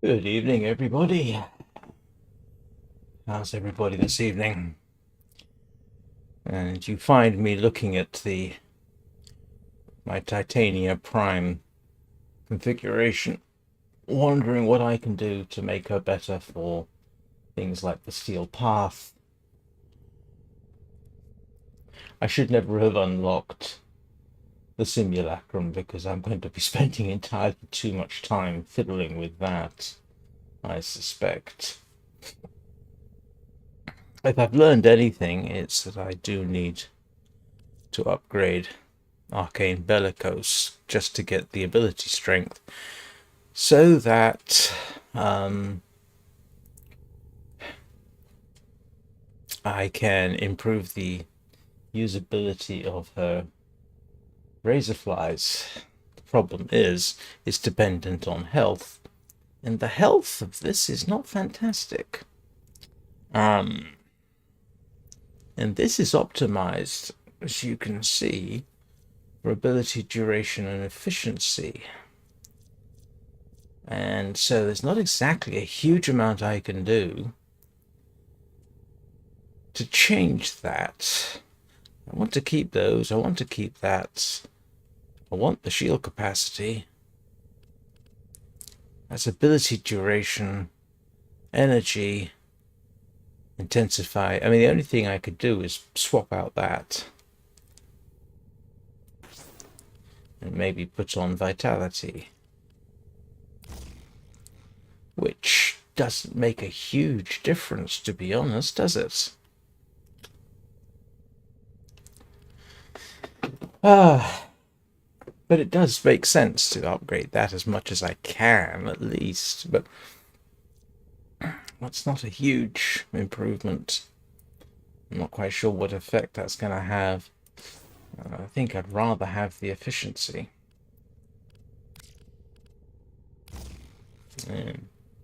Good evening, everybody. How's everybody this evening? And you find me looking at my Titania Prime configuration, wondering what I can do to make her better for things like the steel path. I should never have unlocked the Simulacrum because I'm going to be spending entirely too much time fiddling with that, I suspect. If I've learned anything, it's that I do need to upgrade Arcane Bellicose just to get the ability strength so that I can improve the usability of her razorflies. The problem is it's dependent on health, and the health of this is not fantastic. And this is optimized, as you can see, for ability duration and efficiency. And so there's not exactly a huge amount I can do to change that. I want to keep those. I want to keep that. I want the shield capacity. That's ability duration, energy, intensify. I mean, the only thing I could do is swap out that. And maybe put on vitality. Which doesn't make a huge difference, to be honest, does it? But it does make sense to upgrade that as much as I can, at least. But that's not a huge improvement. I'm not quite sure what effect that's going to have. I think I'd rather have the efficiency.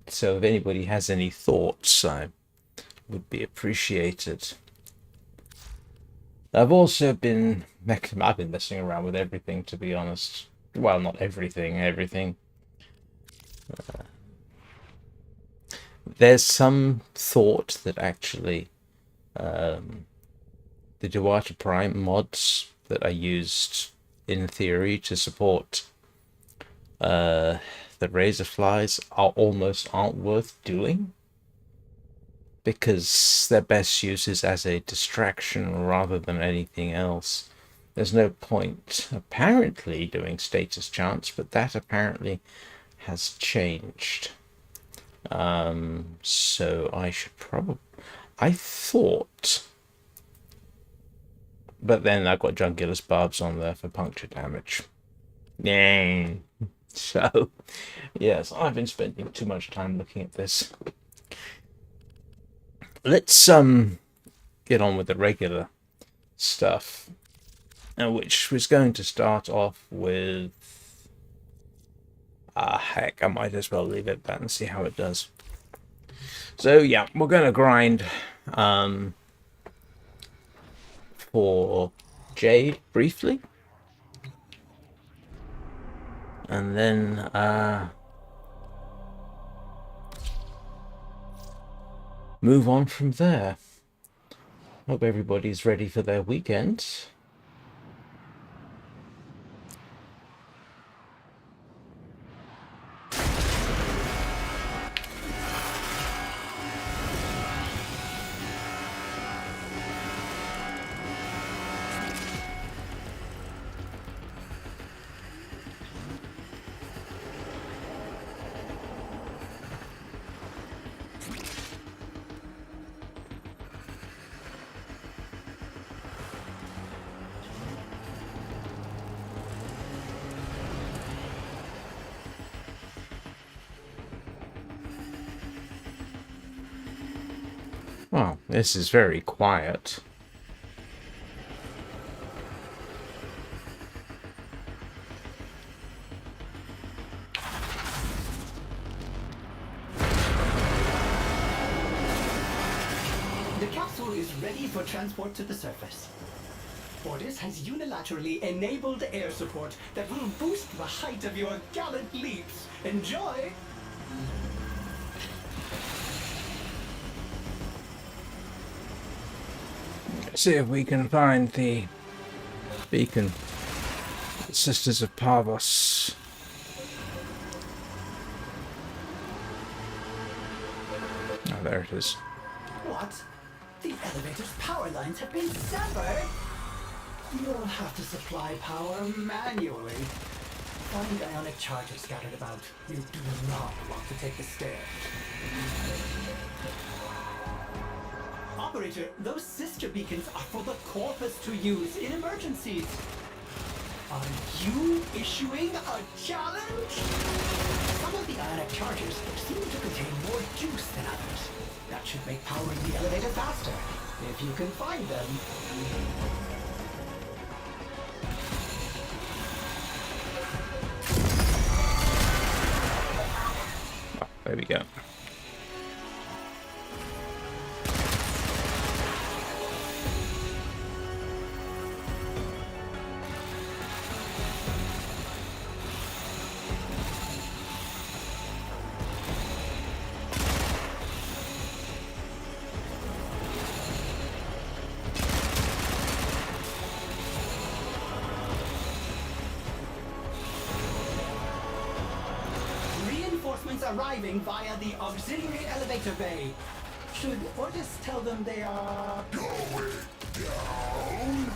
So if anybody has any thoughts, I would be appreciated. I've also been messing around with everything, to be honest. Well, not everything. There's some thought that actually the Duarte Prime mods that are used in theory to support the razorflies aren't worth doing, because their best use is as a distraction rather than anything else. There's no point apparently doing status chants, but that apparently has changed. So I should probably... I thought... But then I've got Jungulus Barbs on there for puncture damage. Yay! So, yes, I've been spending too much time looking at this. Let's get on with the regular stuff, which was going to start off with... heck, I might as well leave it at that and see how it does. So yeah, we're going to grind for Jade briefly, and then move on from there. Hope everybody's ready for their weekend. Well, this is very quiet. The capsule is ready for transport to the surface. Ordis has unilaterally enabled air support that will boost the height of your gallant leaps. Enjoy! See if we can find the beacon. The Sisters of Parvos. Oh, there it is. What? The elevator's power lines have been severed? You'll have to supply power manually. Find ionic charges scattered about. You do not want to take the stairs. Operator, those sister beacons are for the Corpus to use in emergencies. Are you issuing a challenge? Some of the ionic charges seem to contain more juice than others. That should make powering the elevator faster, if you can find them. Oh, there we go. Arriving via the auxiliary elevator bay. Should Ortis tell them they are going down?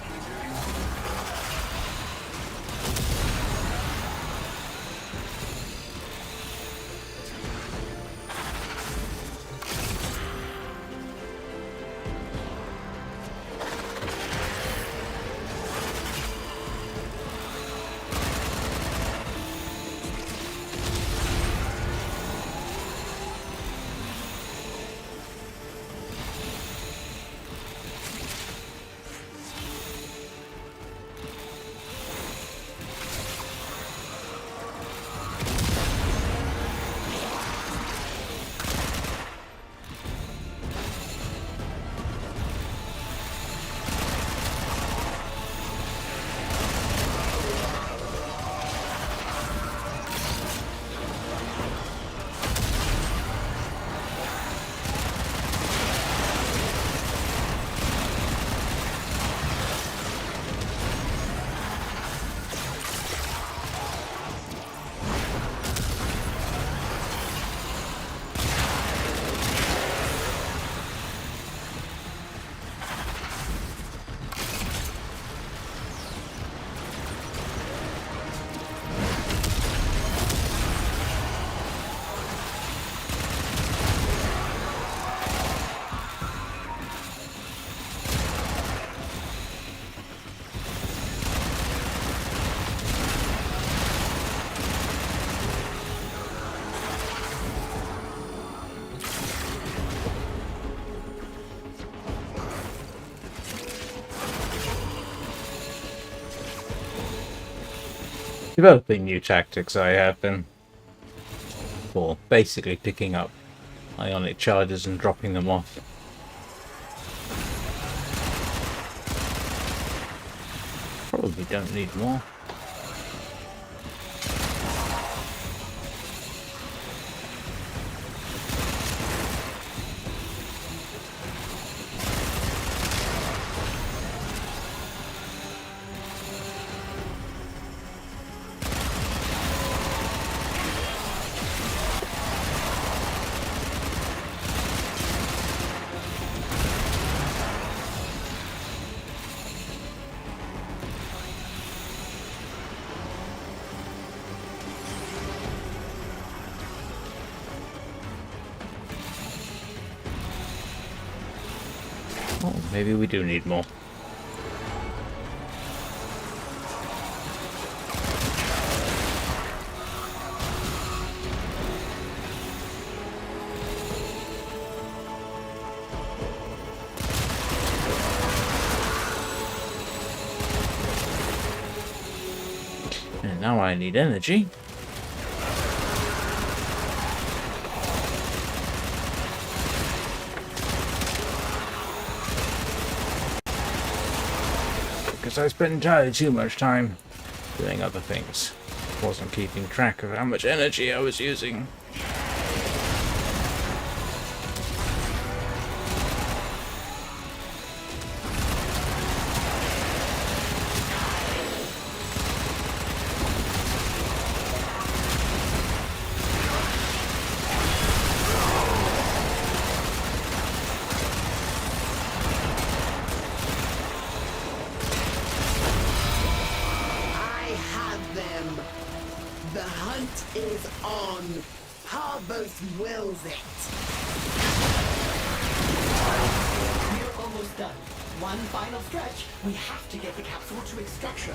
Developing new tactics, I have been. For basically picking up ionic charges and dropping them off. Probably don't need more. Oh, maybe we do need more. And now I need energy. Because I spent entirely too much time doing other things. Wasn't keeping track of how much energy I was using. is on. Harvos wills it. We're almost done. One final stretch. We have to get the capsule to extraction.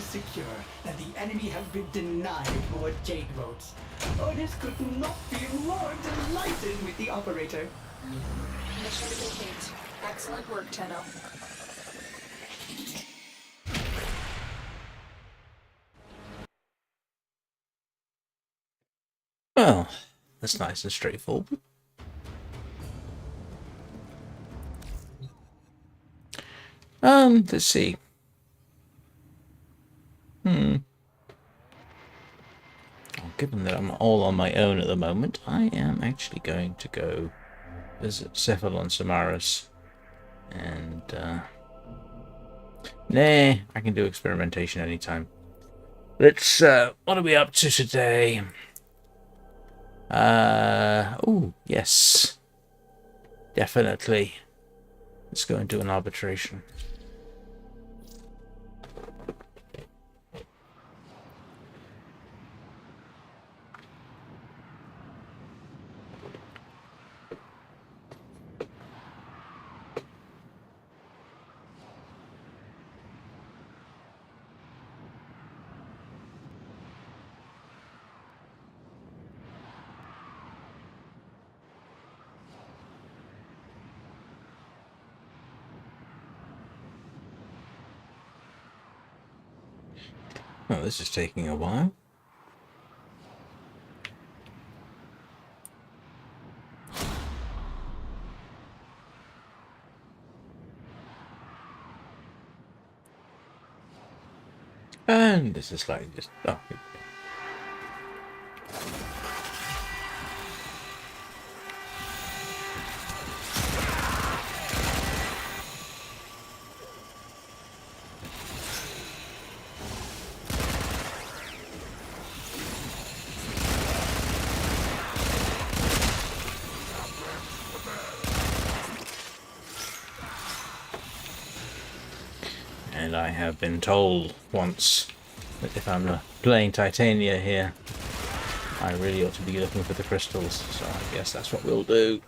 Secure, and the enemy have been denied more Jade votes. Otis could not be more delighted with the operator. Mission complete. Excellent work, Tenno. Well, that's nice and straightforward. Let's see. Well, given that I'm all on my own at the moment, I am actually going to go visit Cephalon Symaris. And, nah, I can do experimentation anytime. Let's, what are we up to today? Oh, yes. Definitely. Let's go and do an arbitration. Well, this is taking a while. And this is like just... Oh, here we go. And I have been told once that if I'm playing Titania here, I really ought to be looking for the crystals, so I guess that's what we'll do.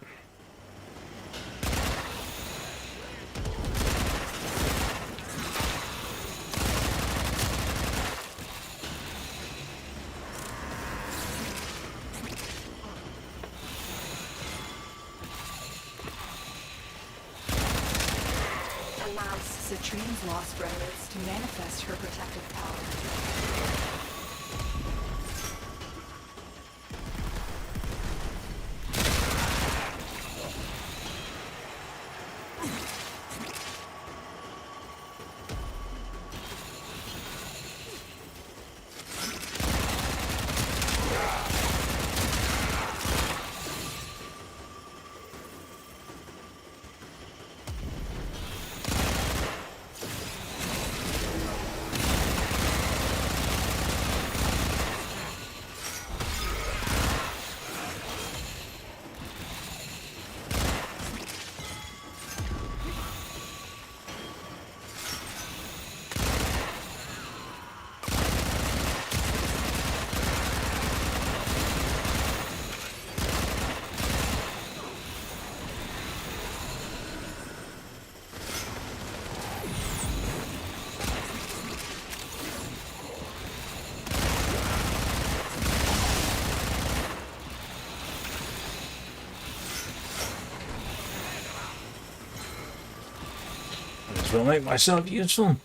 Allows Citrine's lost remnants to manifest her protective power. Might as well make myself useful.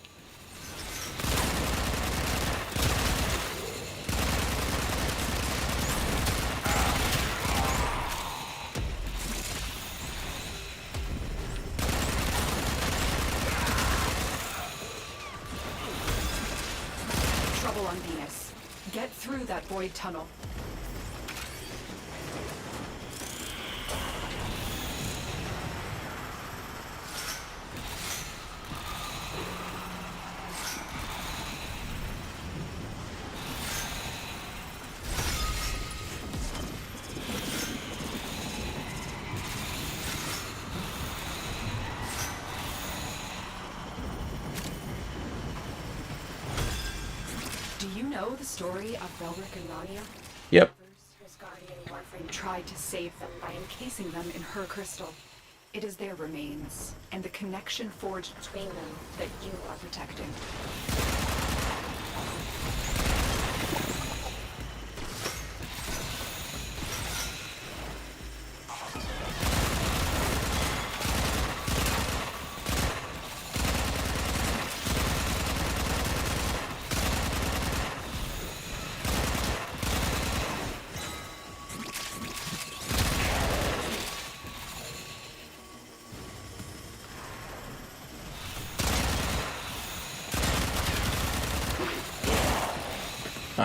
Get through that void tunnel. Do you know the story of Belric and Rania? Yep. Whose guardian Warframe tried to save them by encasing them in her crystal. It is their remains, and the connection forged between them that you are protecting.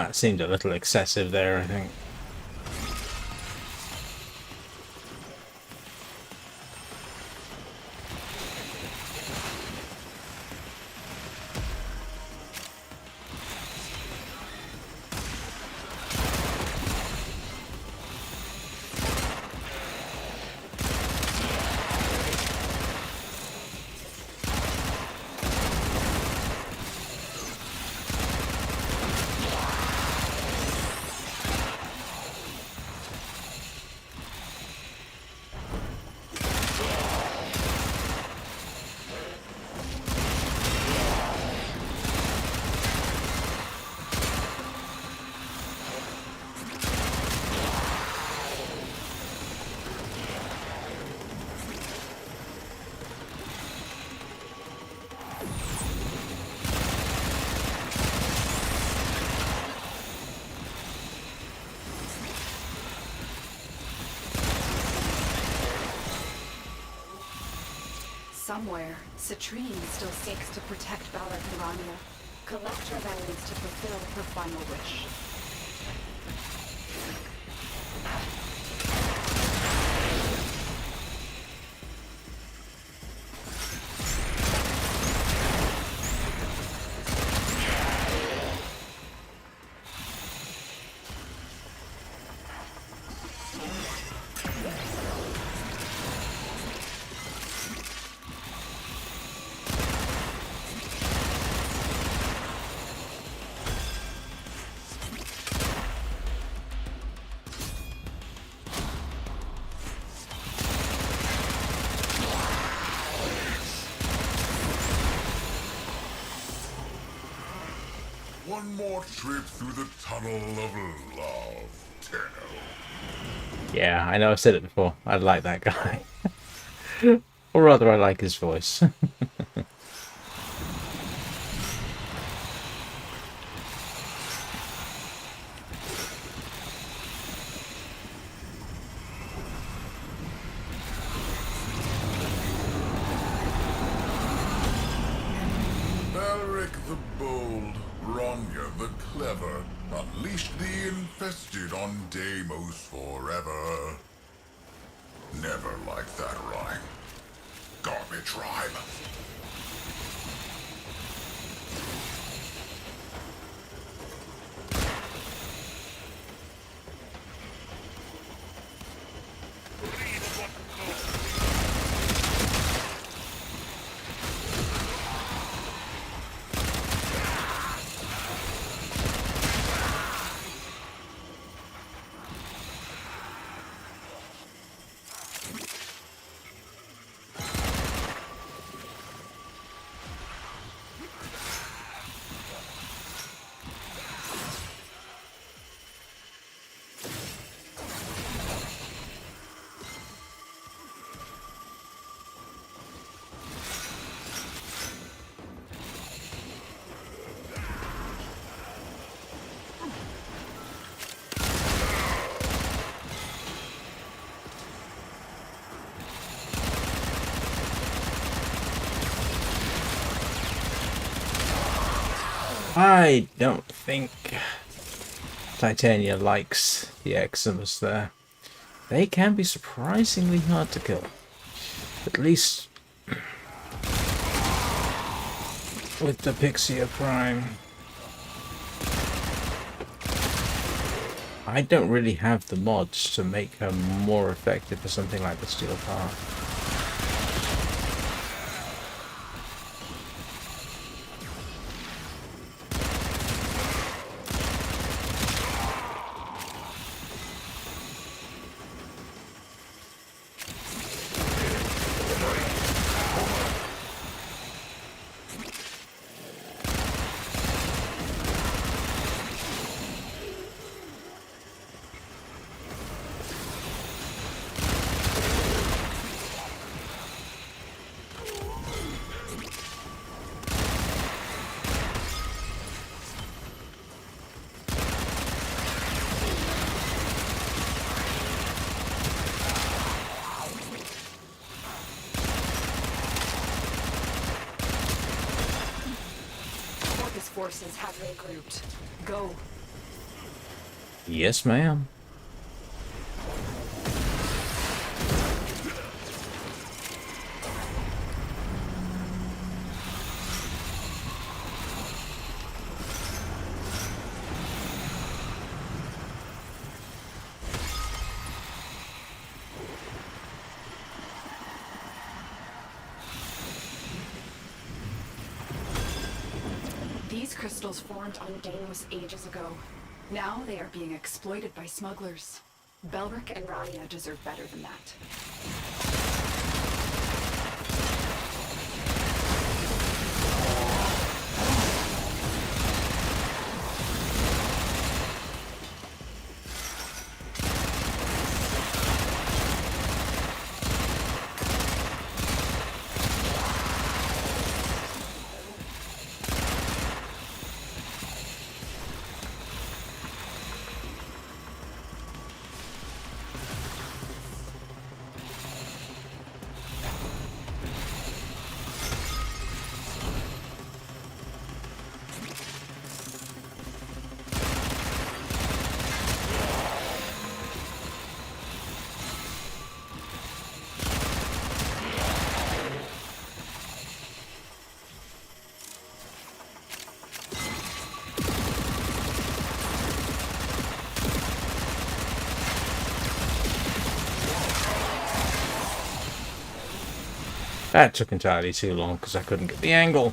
It seemed a little excessive there, I think. Somewhere, Citrine still seeks to protect Belric and Rania. Collect her vengeance to fulfill her final wish. One more trip through the tunnel of love, Tenno. Yeah, I know I've said it before. I like that guy. Or rather, I like his voice. Belric the bold, Rania the clever, unleashed the infested on Deimos forever. Never liked that rhyme. Garbage rhyme. I don't think Titania likes the eczemas there. They can be surprisingly hard to kill. At least with the Pixia Prime. I don't really have the mods to make her more effective for something like the Steel Car. Forces have regrouped. Go. Yes, ma'am. These crystals formed on Deimos ages ago. Now they are being exploited by smugglers. Belric and Rania deserve better than that. That took entirely too long because I couldn't get the angle.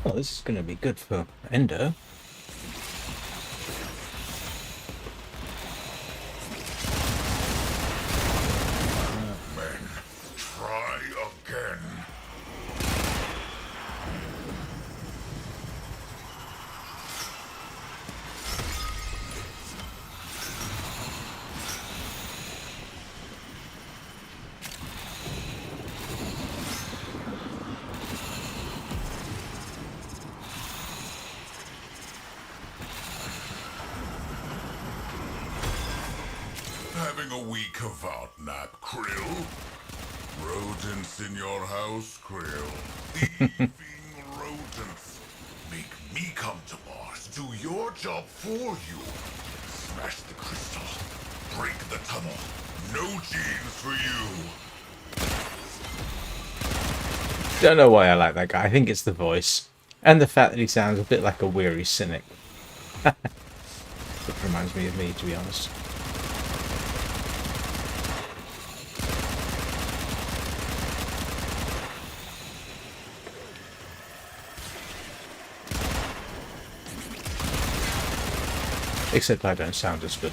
Well, this is going to be good for Endo. Men, try again. Having a wee Kavat nap, Krill? Rodents in your house, Krill. Thieving rodents. Make me come to Mars, do your job for you. Smash the crystal. Break the tunnel. No genes for you. Don't know why I like that guy. I think it's the voice. And the fact that he sounds a bit like a weary cynic. It reminds me of me, to be honest. Except I don't sound as good.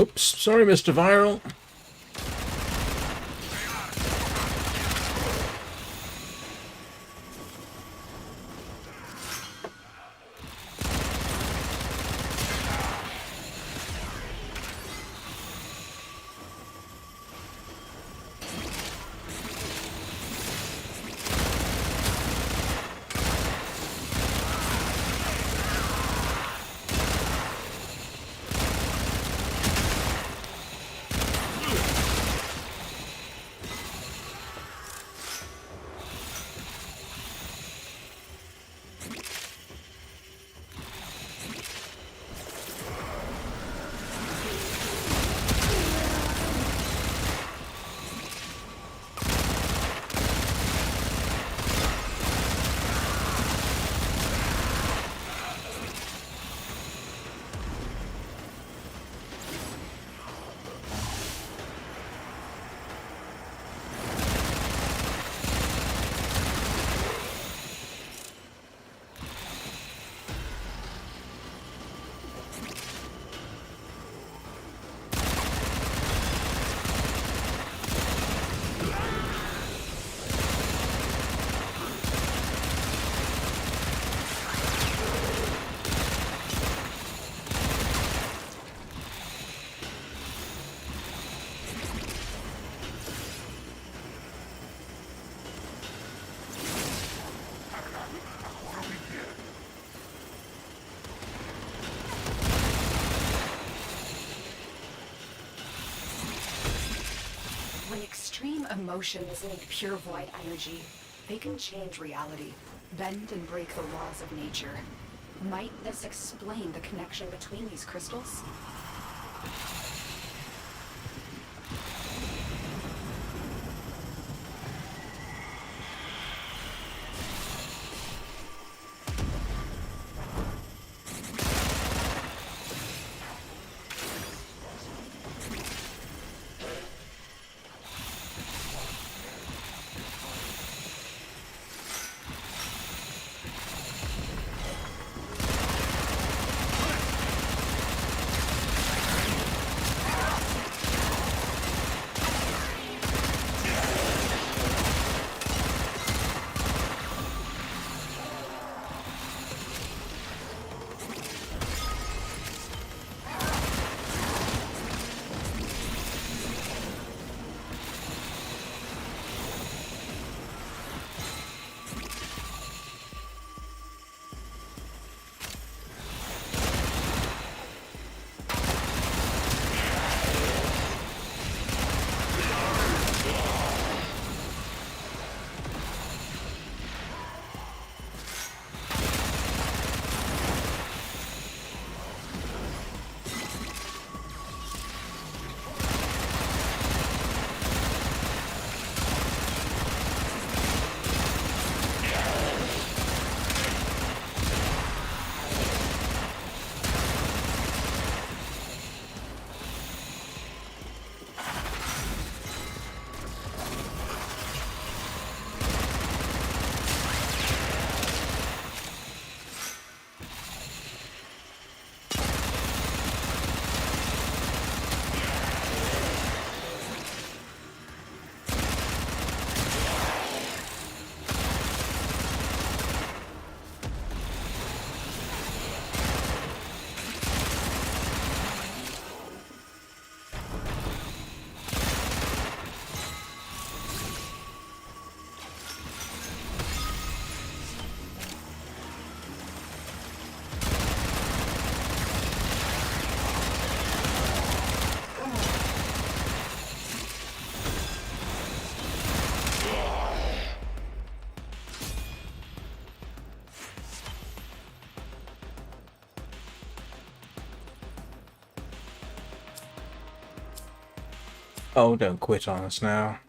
Oops, sorry, Mr. Viral. When extreme emotions need pure void energy, they can change reality, bend and break the laws of nature. Might this explain the connection between these crystals? Oh, don't quit on us now.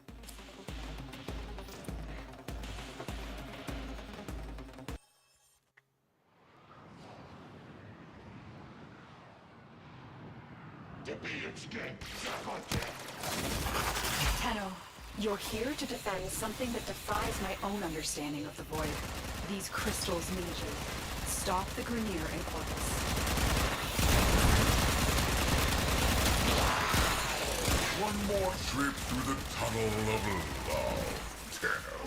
Tenno, you're here to defend something that defies my own understanding of the Void. These crystals need you. Stop the Grineer and Corpus. One more trip through the tunnel of love, Tenno.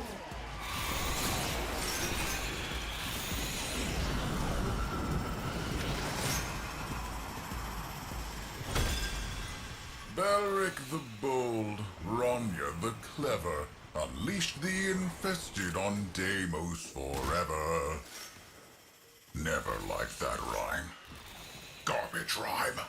Belric the Bold, Ronya the Clever, unleashed the infested on Deimos forever. Never liked that rhyme. Garbage rhyme.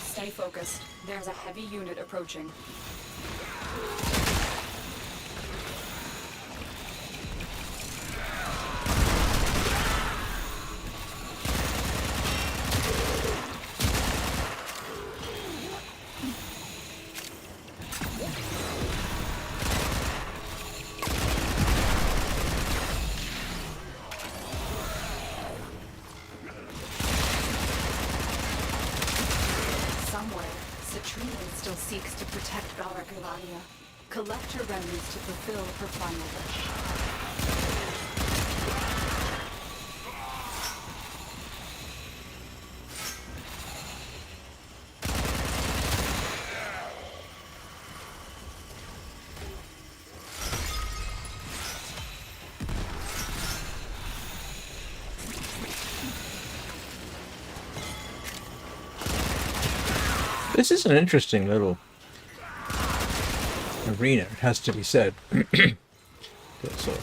Stay focused. There's a heavy unit approaching. Still seeks to protect Belric and Rania. Collect her remnants to fulfill her final wish. This is an interesting little arena, it has to be said. So,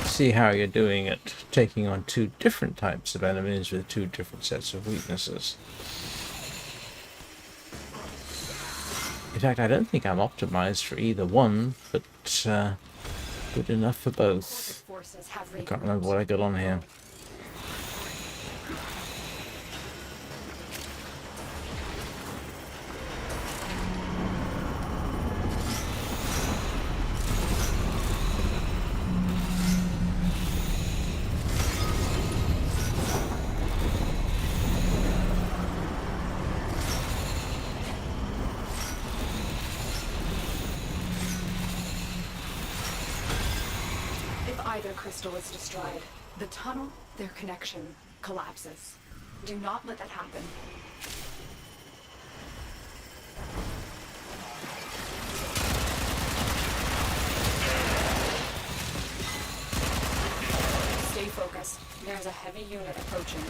see how you're doing at taking on two different types of enemies with two different sets of weaknesses. In fact, I don't think I'm optimized for either one, but good enough for both. I can't remember what I got on here. Either crystal is destroyed. The tunnel, their connection, collapses. Do not let that happen. Stay focused. There's a heavy unit approaching.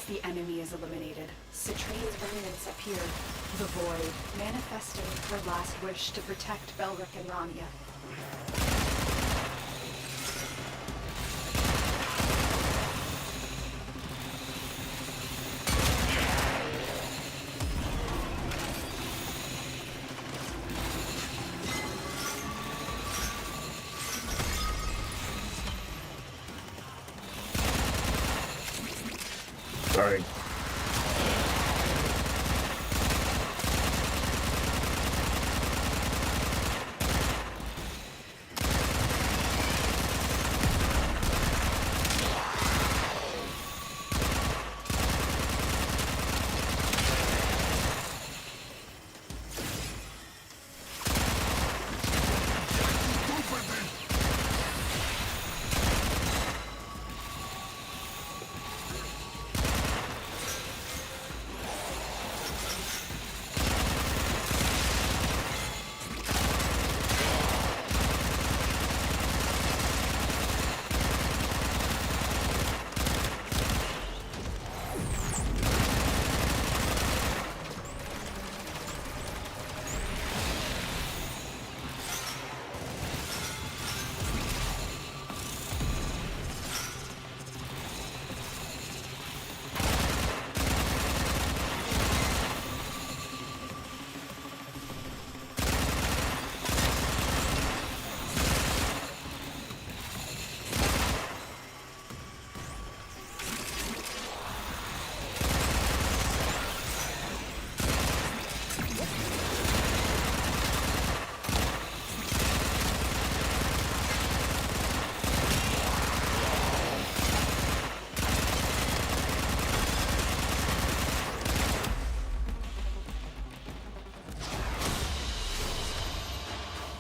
The enemy is eliminated. Citrine's remnants appear. The Void, manifesting her last wish to protect Belric and Rania. Sorry.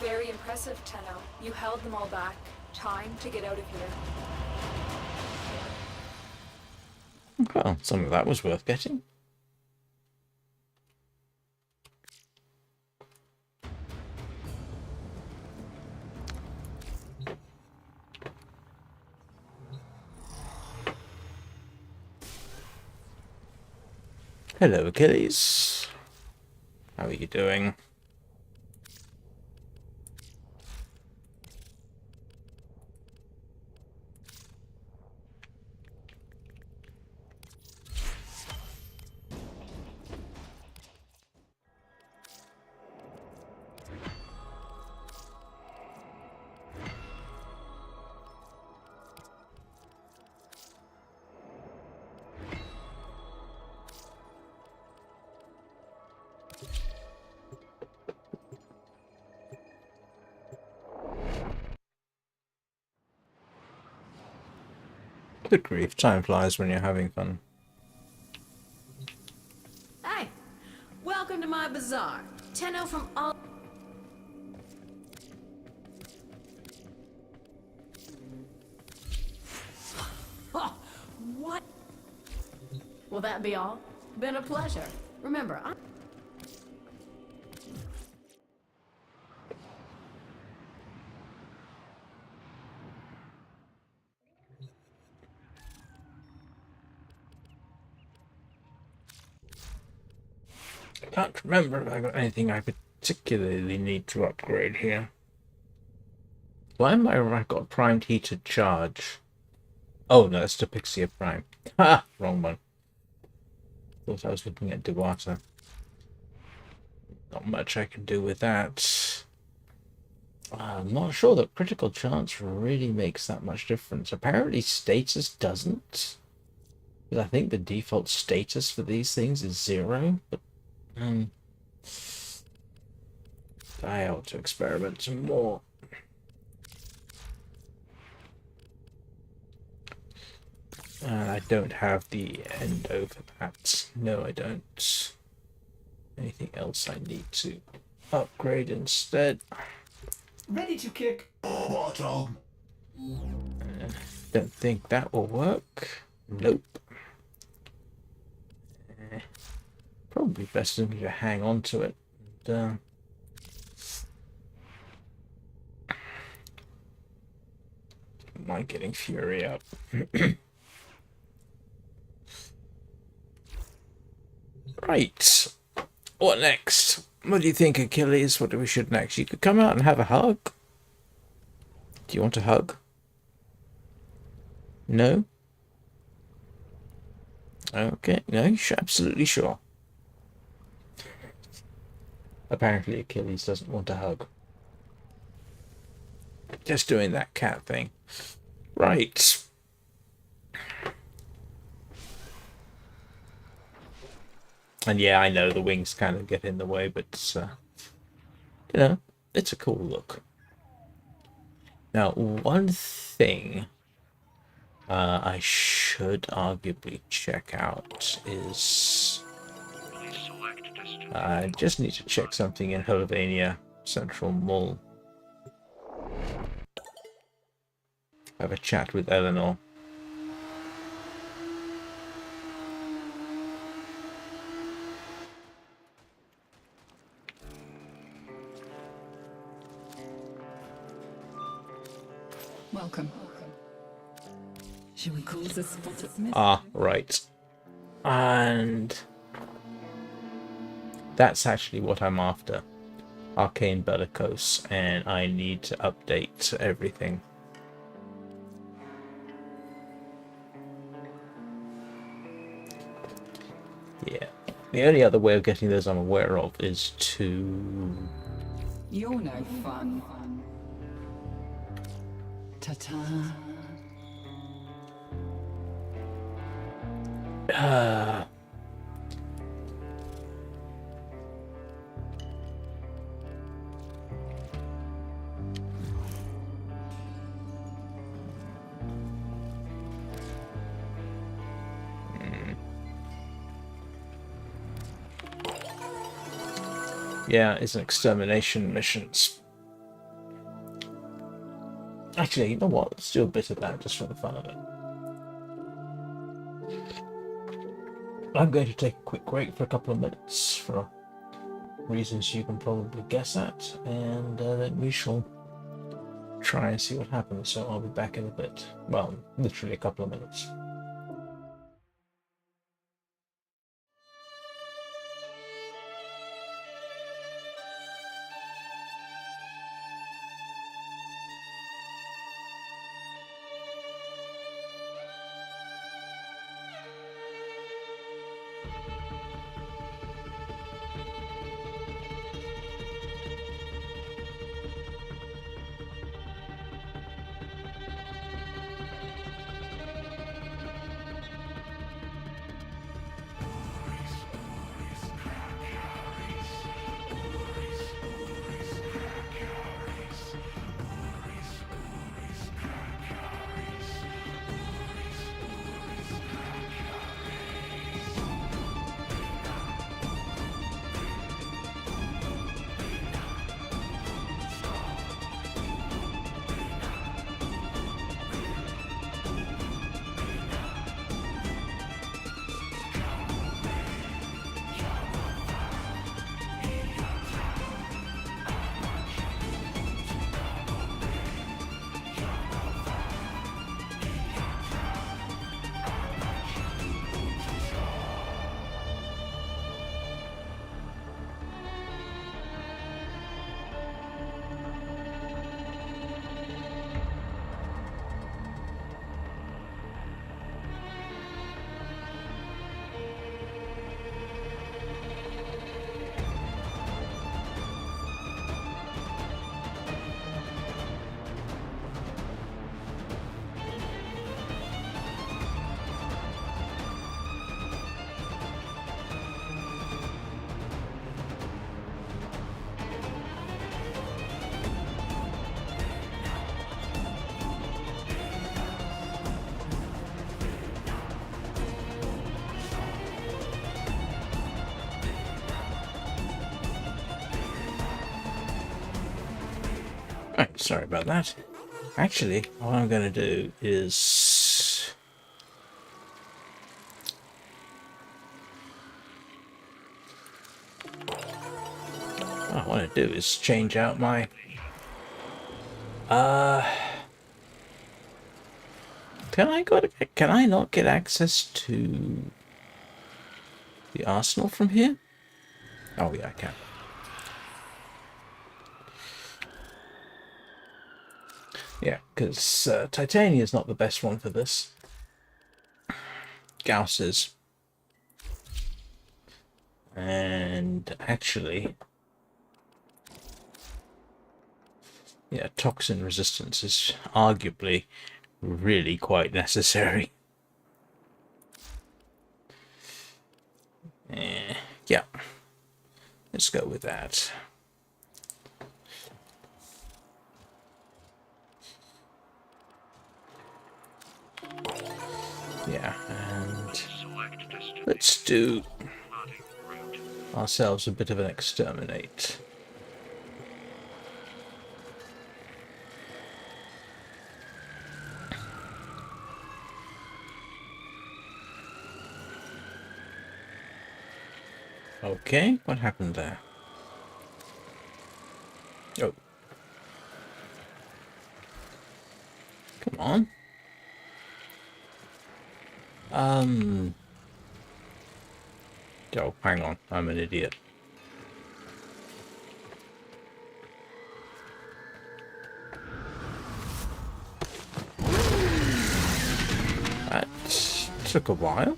Very impressive, Tenno. You held them all back. Time to get out of here. Well, some of that was worth getting. Hello, Achilles. How are you doing? Good grief, time flies when you're having fun. Hey, welcome to my bazaar. Tenno from all... What? Will that be all? Been a pleasure. Remember, I... I can't remember if I got anything I particularly need to upgrade here. Why am I got primed heated charge? Oh no, that's Depixia Prime. Ha! Wrong one. Thought I was looking at Dewata. Not much I can do with that. I'm not sure that critical chance really makes that much difference. Apparently status doesn't. Because I think the default status for these things is 0, but I ought to experiment some more. I don't have the endo for that. No, I don't. Anything else I need to upgrade instead? Ready to kick. Bottom. Don't think that will work. Nope. Probably best for me to hang on to it. And, mind getting Fury up. Right. What next? What do you think, Achilles? What do we should next? You could come out and have a hug. Do you want a hug? No? Okay, no, you're absolutely sure. Apparently Achilles doesn't want a hug. Just doing that cat thing. Right. And yeah, I know the wings kind of get in the way, but you know, it's a cool look. Now, one thing I should arguably check out is I just need to check something in Helvania Central Mall. Have a chat with Eleanor. Welcome. Should we call this spot at mid? Ah, right. And that's actually what I'm after. Arcane Bellicose, and I need to update everything. Yeah. The only other way of getting those I'm aware of is to... You're no fun. Ta-ta. Yeah, it's an extermination missions. Actually, you know what? Let's do a bit of that just for the fun of it. I'm going to take a quick break for a couple of minutes for reasons you can probably guess at, and then we shall try and see what happens. So I'll be back in a bit. Well, literally a couple of minutes. Right, sorry about that. Actually, what I'm going to do is... what I want to do is change out my... Can I not get access to the arsenal from here? Oh yeah, I can. Yeah, because Titania is not the best one for this. Gauss is. And actually, yeah, toxin resistance is arguably really quite necessary. Yeah, let's go with that. Yeah, and let's do ourselves a bit of an exterminate. Okay, what happened there? Oh. Come on. Oh, hang on. I'm an idiot. That took a while.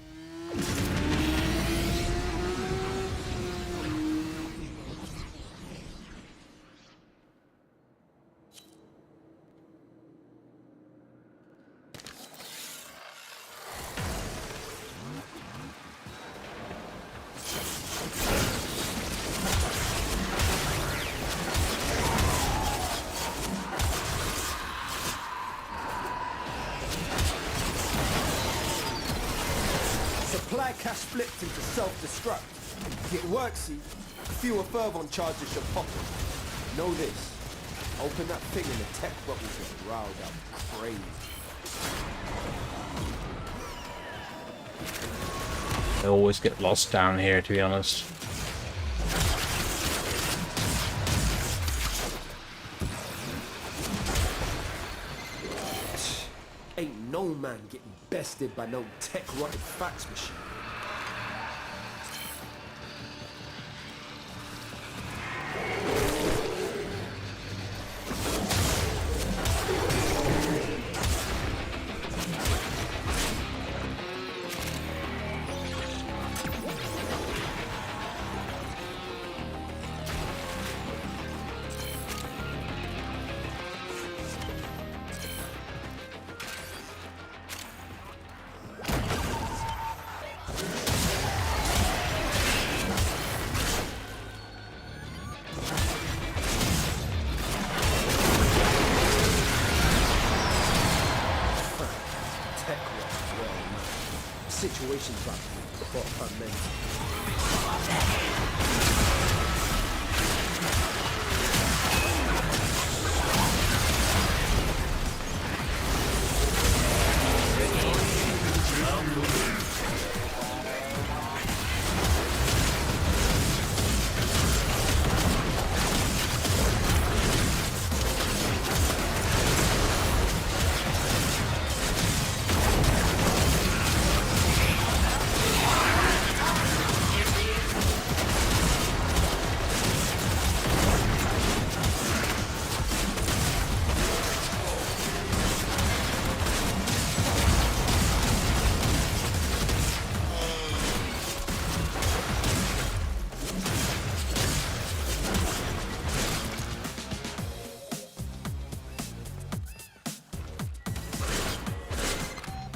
Supply cache flipped into self-destruct. If it works, see, fewer fervon charges should pop it. Know this. Open that thing and the tech bot will get riled up crazy. I always get lost down here, to be honest. Ain't no man getting bested by no tech-rotted fax machine. Situation's about to be proper mental.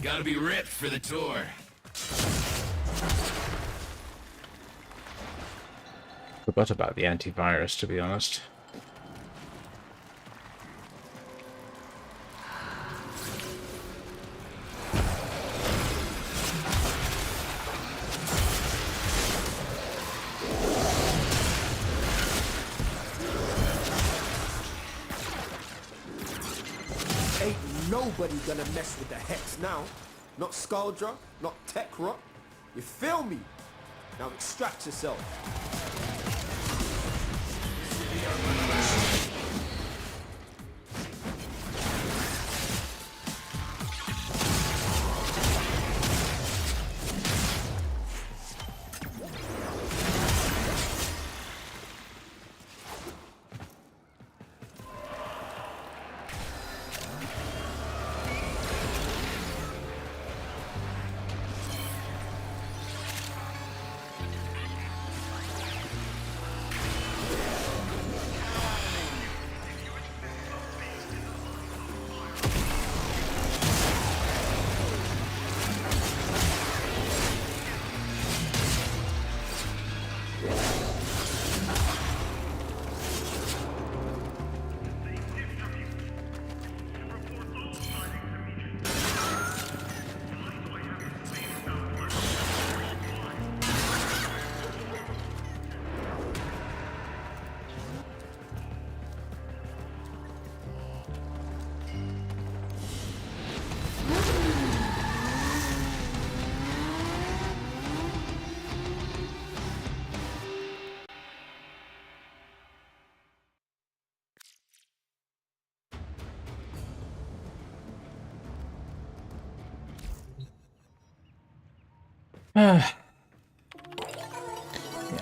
Gotta be ripped for the tour. Forgot about the antivirus, to be honest. Ain't nobody gonna mess with the Hex now. Not Skuldra, not Tech Rot. You feel me? Now extract yourself.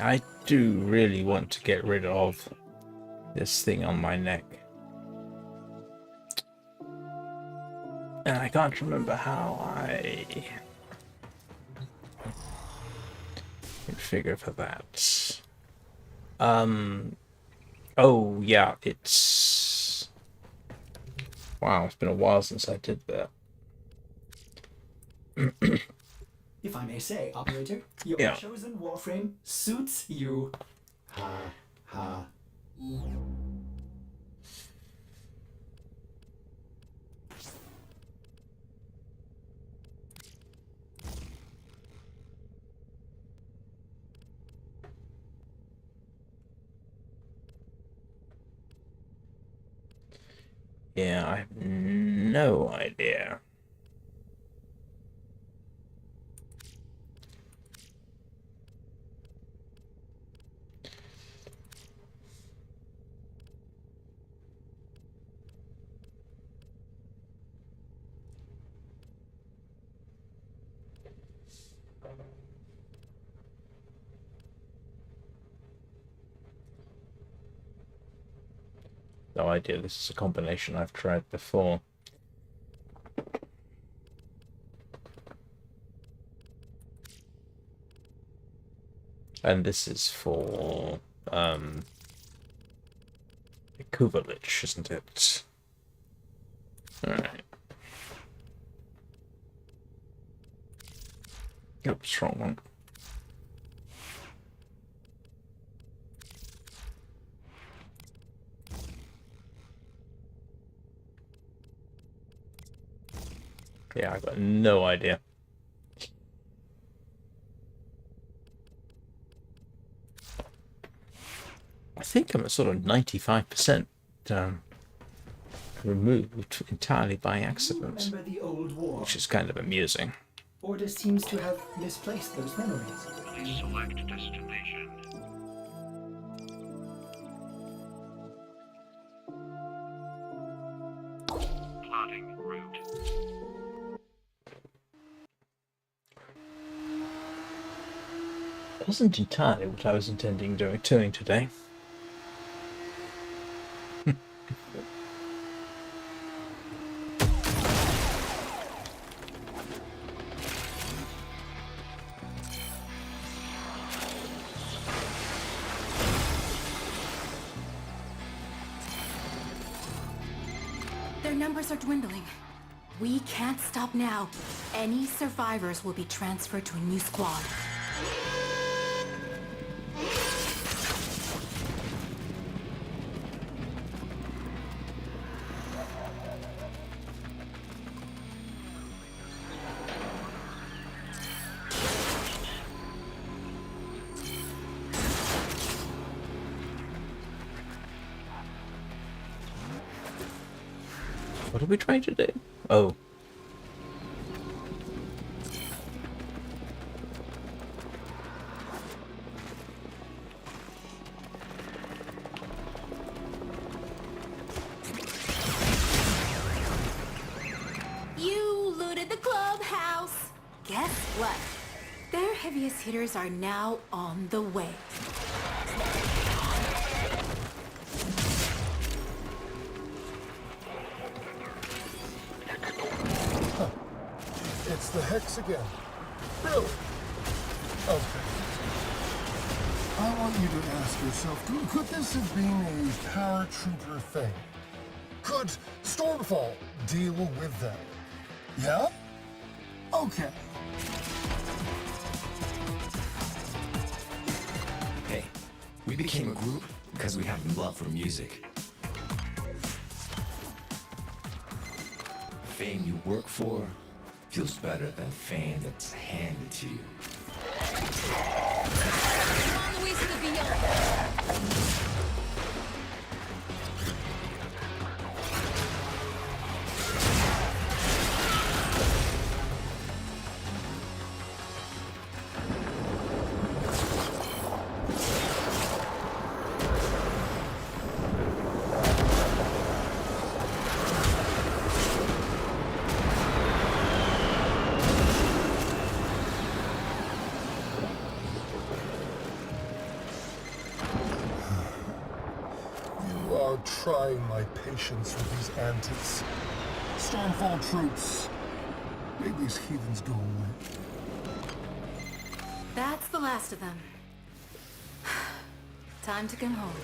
I do really want to get rid of this thing on my neck. And I can't remember how I configure for that. Oh yeah, it's... Wow, it's been a while since I did that. If I may say, operator, your chosen Warframe suits you. Ha ha. Yeah, I have no idea. No idea. This is a combination I've tried before. And this is for Kuvalich, isn't it? Alright. Oops, wrong one. Yeah, I've got no idea. I think I'm at sort of 95% removed entirely by accident, Remember the old war? which is kind of amusing. Order seems to have misplaced those memories. Please select destination. Plotting route. Wasn't entirely what I was intending doing today. Their numbers are dwindling. We can't stop now. Any survivors will be transferred to a new squad. What are we trying to do? Oh. You looted the clubhouse. Guess what? Their heaviest hitters are now on the way. It's the Hex again. Really? Okay. I want you to ask yourself, could this have been a paratrooper thing? Could Stormfall deal with them? Yeah? Okay. Hey, we became a group because we have love for music. Fame you work for feels better than fame that's handed to you. On the way to the beyond. You are trying my patience with these antics. Stormfall troops. Make these heathens go away. That's the last of them. Time to come home.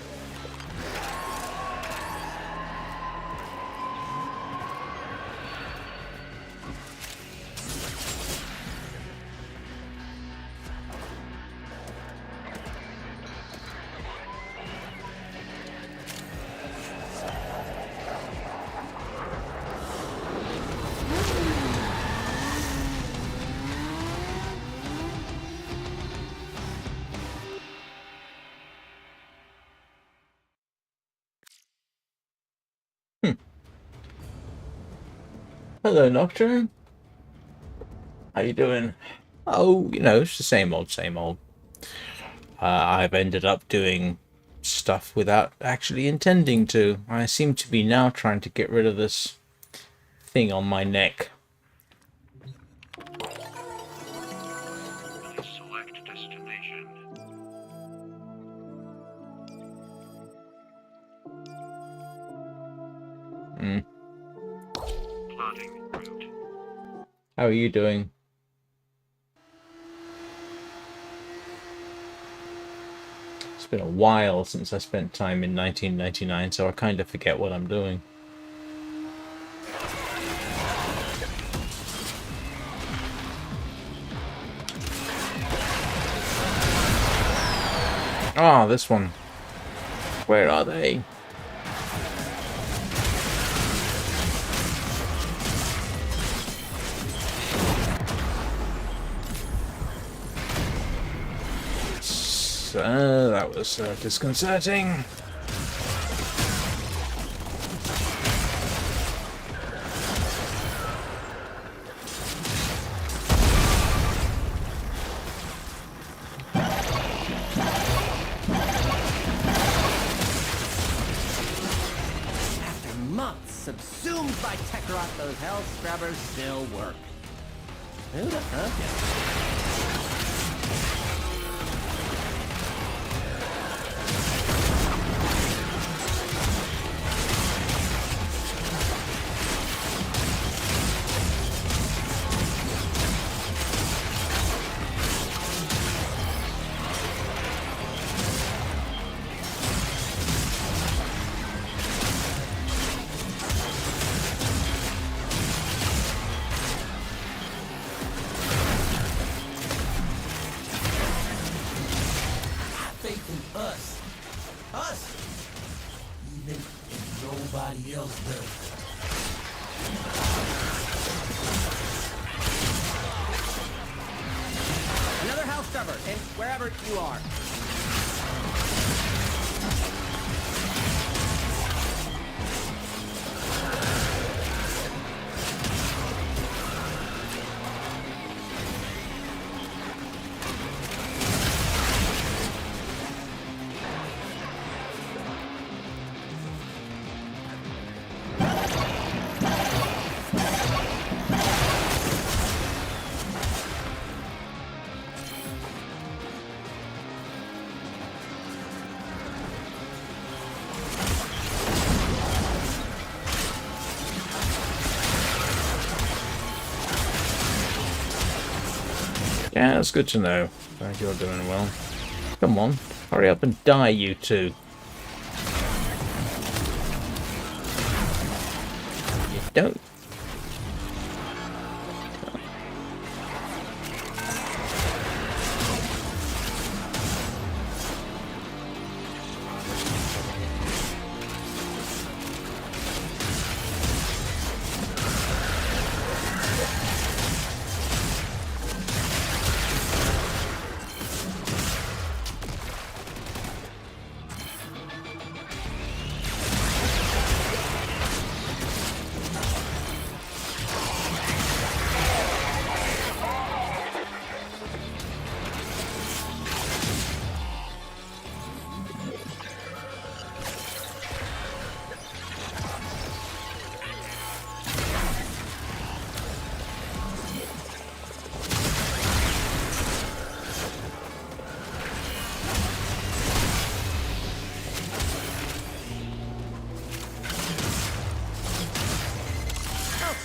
Hello, Nocturne. How you doing? Oh, you know, it's the same old, same old. I've ended up doing stuff without actually intending to. I seem to be now trying to get rid of this thing on my neck. Please select destination. Plotting route. How are you doing? It's been a while since I spent time in 1999, so I kind of forget what I'm doing. Ah, this one. Where are they? That was disconcerting. After months subsumed by Kavat, those hell scrubbers still work. Who'd have thunk it? Faith in us. Us! Even if nobody else does. Another house cover, and wherever you are. Yeah, that's good to know. Glad you're doing well. Come on, hurry up and die, you two. You don't.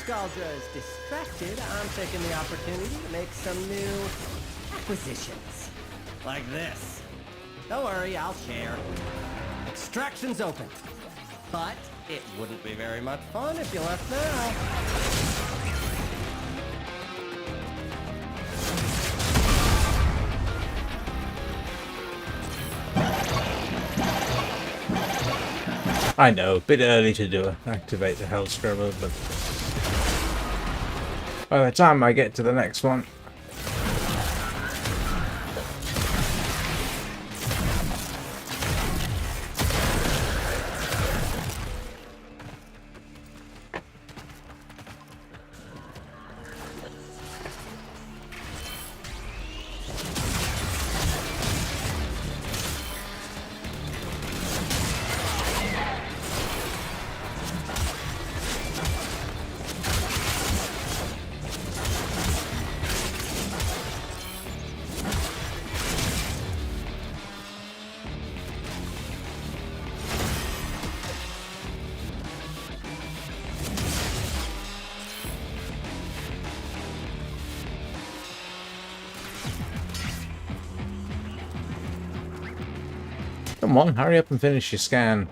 Nostalgia is distracted, I'm taking the opportunity to make some new acquisitions. Like this. Don't worry, I'll share. Extraction's open. But it wouldn't be very much fun if you left now. I know, a bit early to do activate the Hell Scrubber, but by the time I get to the next one. Come on, hurry up and finish your scan.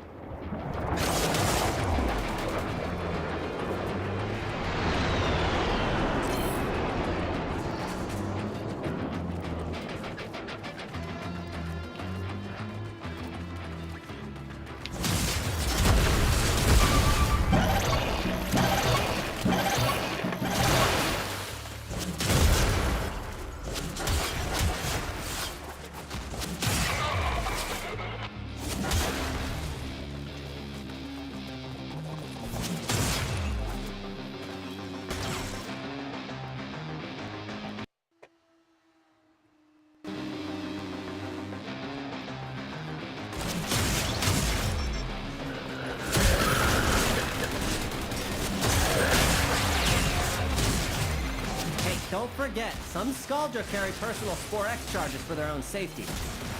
Don't forget, some Scaldra carry personal Spore X charges for their own safety.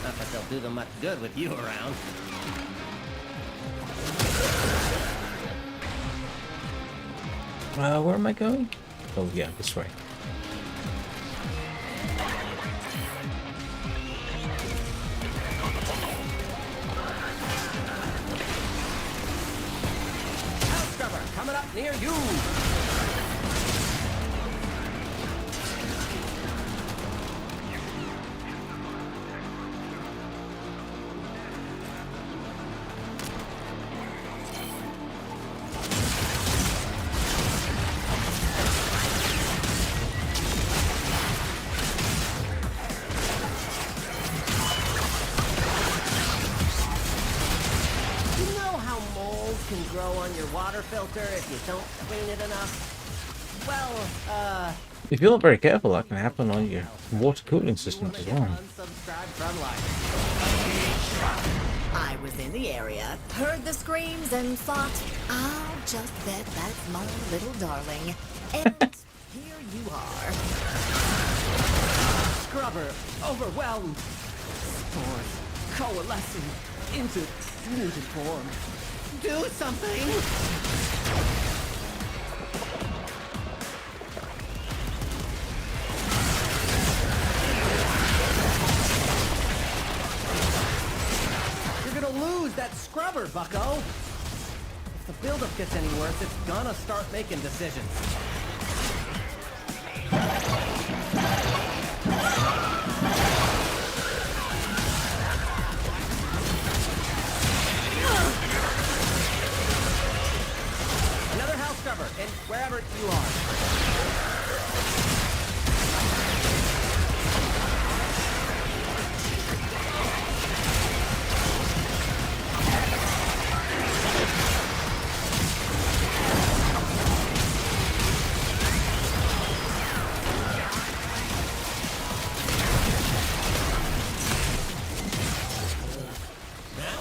Not that they'll do them much good with you around. Where am I going? Oh yeah, this way. House Scrubber, coming up near you! Can grow on your water filter if you don't clean it enough. Well, if you're not very careful, that can happen on your water cooling systems as well. I was in the area, heard the screams, and thought, I'll just bet that's my little darling. And here you are. Scrubber, overwhelmed. Spores coalescing into muted form. Do something! You're gonna lose that Scrubber, bucko! If the buildup gets any worse, it's gonna start making decisions. And wherever you are. Now,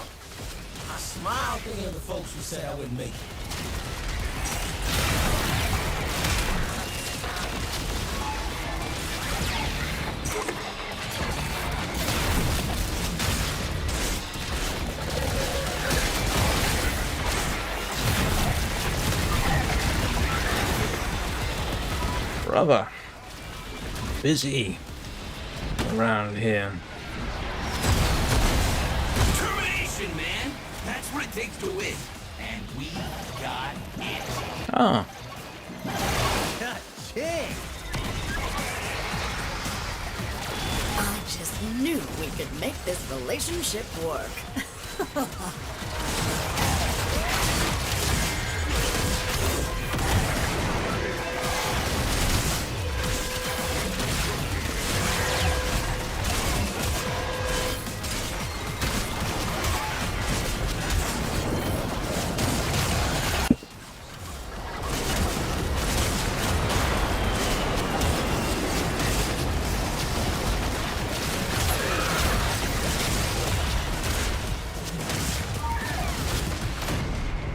I smile thinking of the folks who said I wouldn't make it. Brother, busy around here. Determination, man. That's what it takes to win, and we got it. Ah, Ching! I just knew we could make this relationship work.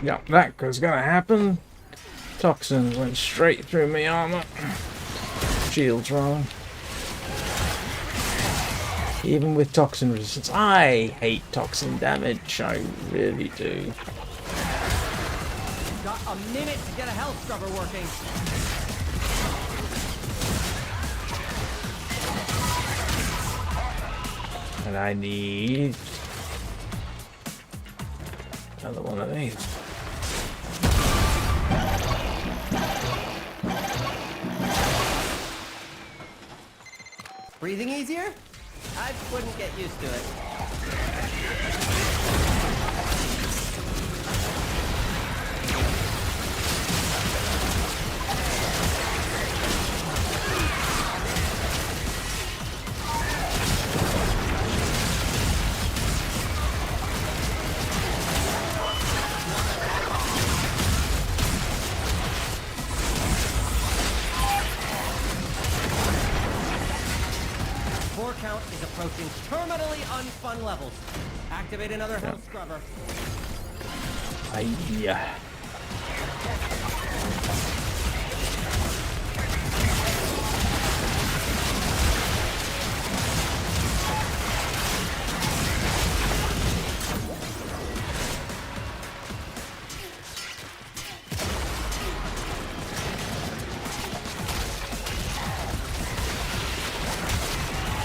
yeah, that was gonna happen. Toxins went straight through my armor. Shields wrong. Even with toxin resistance, I hate toxin damage. I really do. Got a minute to get a health scrubber working. And I need Another one of these. Breathing easier? I wouldn't get used to it. Core count is approaching terminally unfun levels. Activate another health scrubber. Aiyah.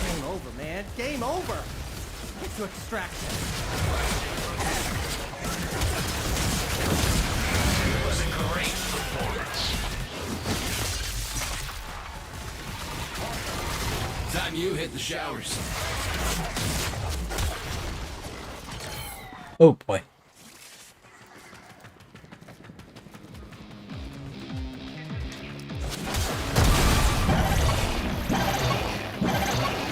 Game over, man. Game over. Get to extraction. It was a great performance. Time you hit the showers. Oh boy.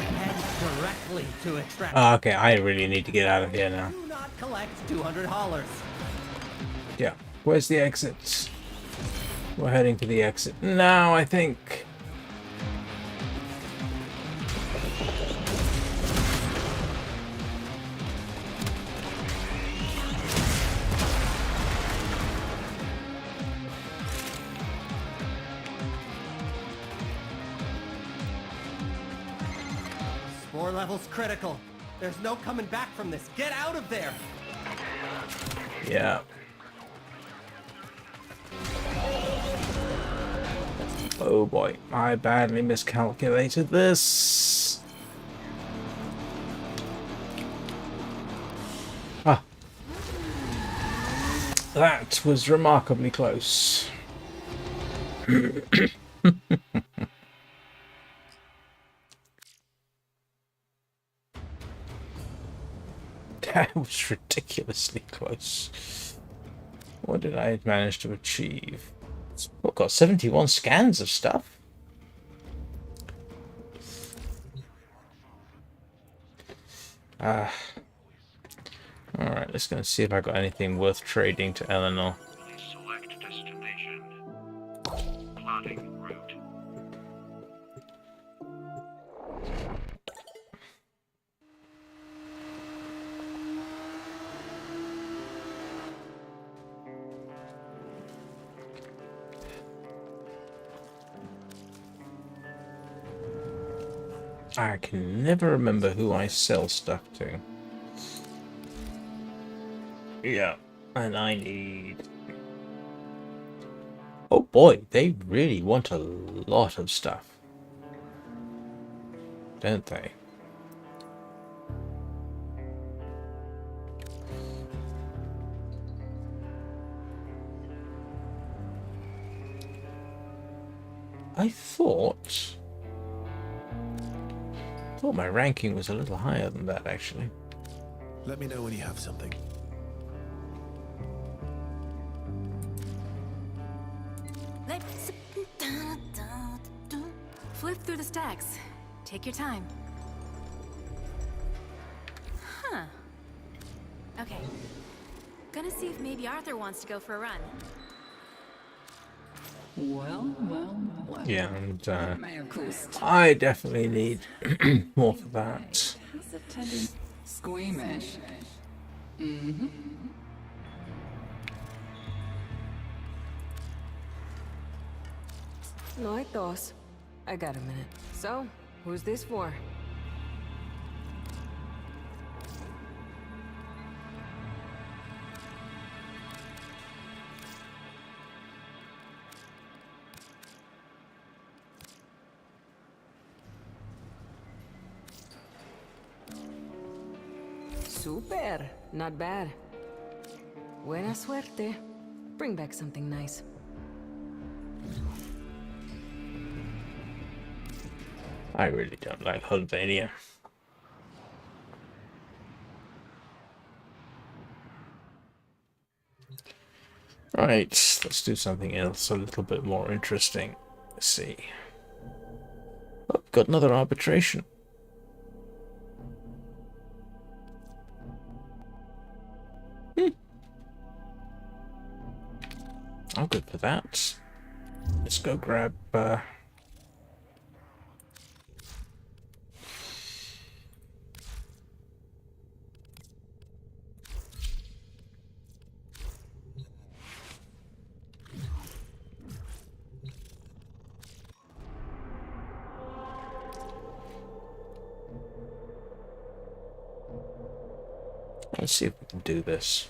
Head directly to extraction. Okay, I really need to get out of here now. Do not collect $200. Yeah. Where's the exit? We're heading to the exit now, I think. Spore level's critical. There's no coming back from this. Get out of there. Yeah. Oh boy, I badly miscalculated this. Ah. That was remarkably close. That was ridiculously close. What did I manage to achieve? Oh, got 71 scans of stuff. Alright, let's go and see if I got anything worth trading to Eleanor. Select destination. Plotting route. I can never remember who I sell stuff to. Yeah, and I need... Oh boy, they really want a lot of stuff. Don't they? I thought my ranking was a little higher than that, actually. Let me know when you have something. Let's flip through the stacks. Take your time. Huh. Okay. Gonna see if maybe Arthur wants to go for a run. Well. Yeah, and Mayor Coast. I definitely need more for that. He's attending squeamish. Mm-hmm. No hay tos. I got a minute. So, who's this for? Super. Not bad. Buena suerte. Bring back something nice. I really don't like Hulvania. Right, let's do something else a little bit more interesting. Let's see. Oh, got another arbitration. I'm good for that. Let's go grab let's see if we can do this.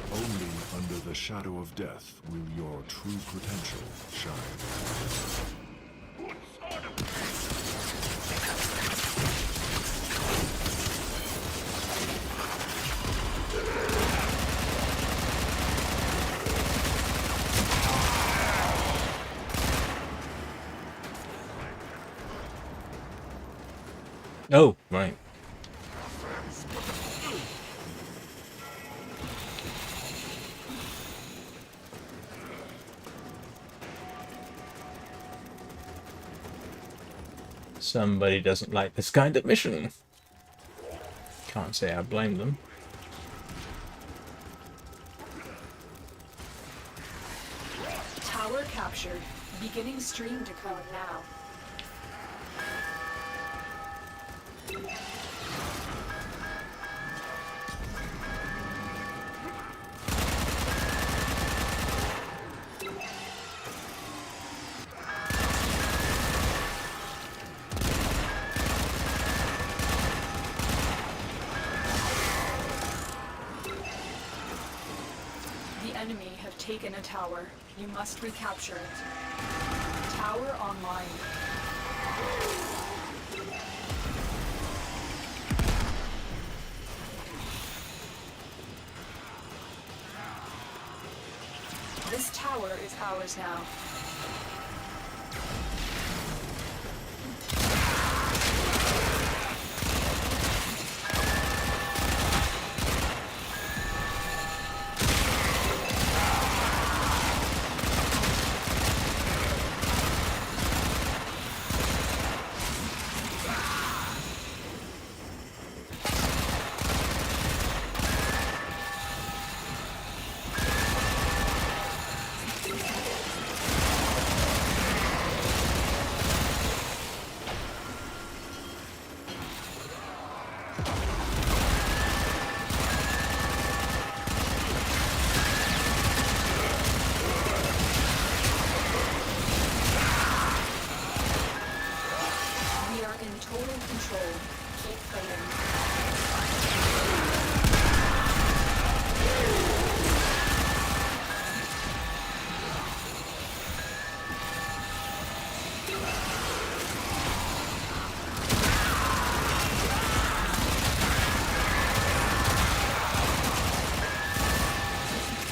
Only under the shadow of death will your true potential shine. Oh, right. Somebody doesn't like this kind of mission. Can't say I blame them. Tower captured. Beginning stream decode now. Taken a tower. You must recapture it. Tower online. This tower is ours now.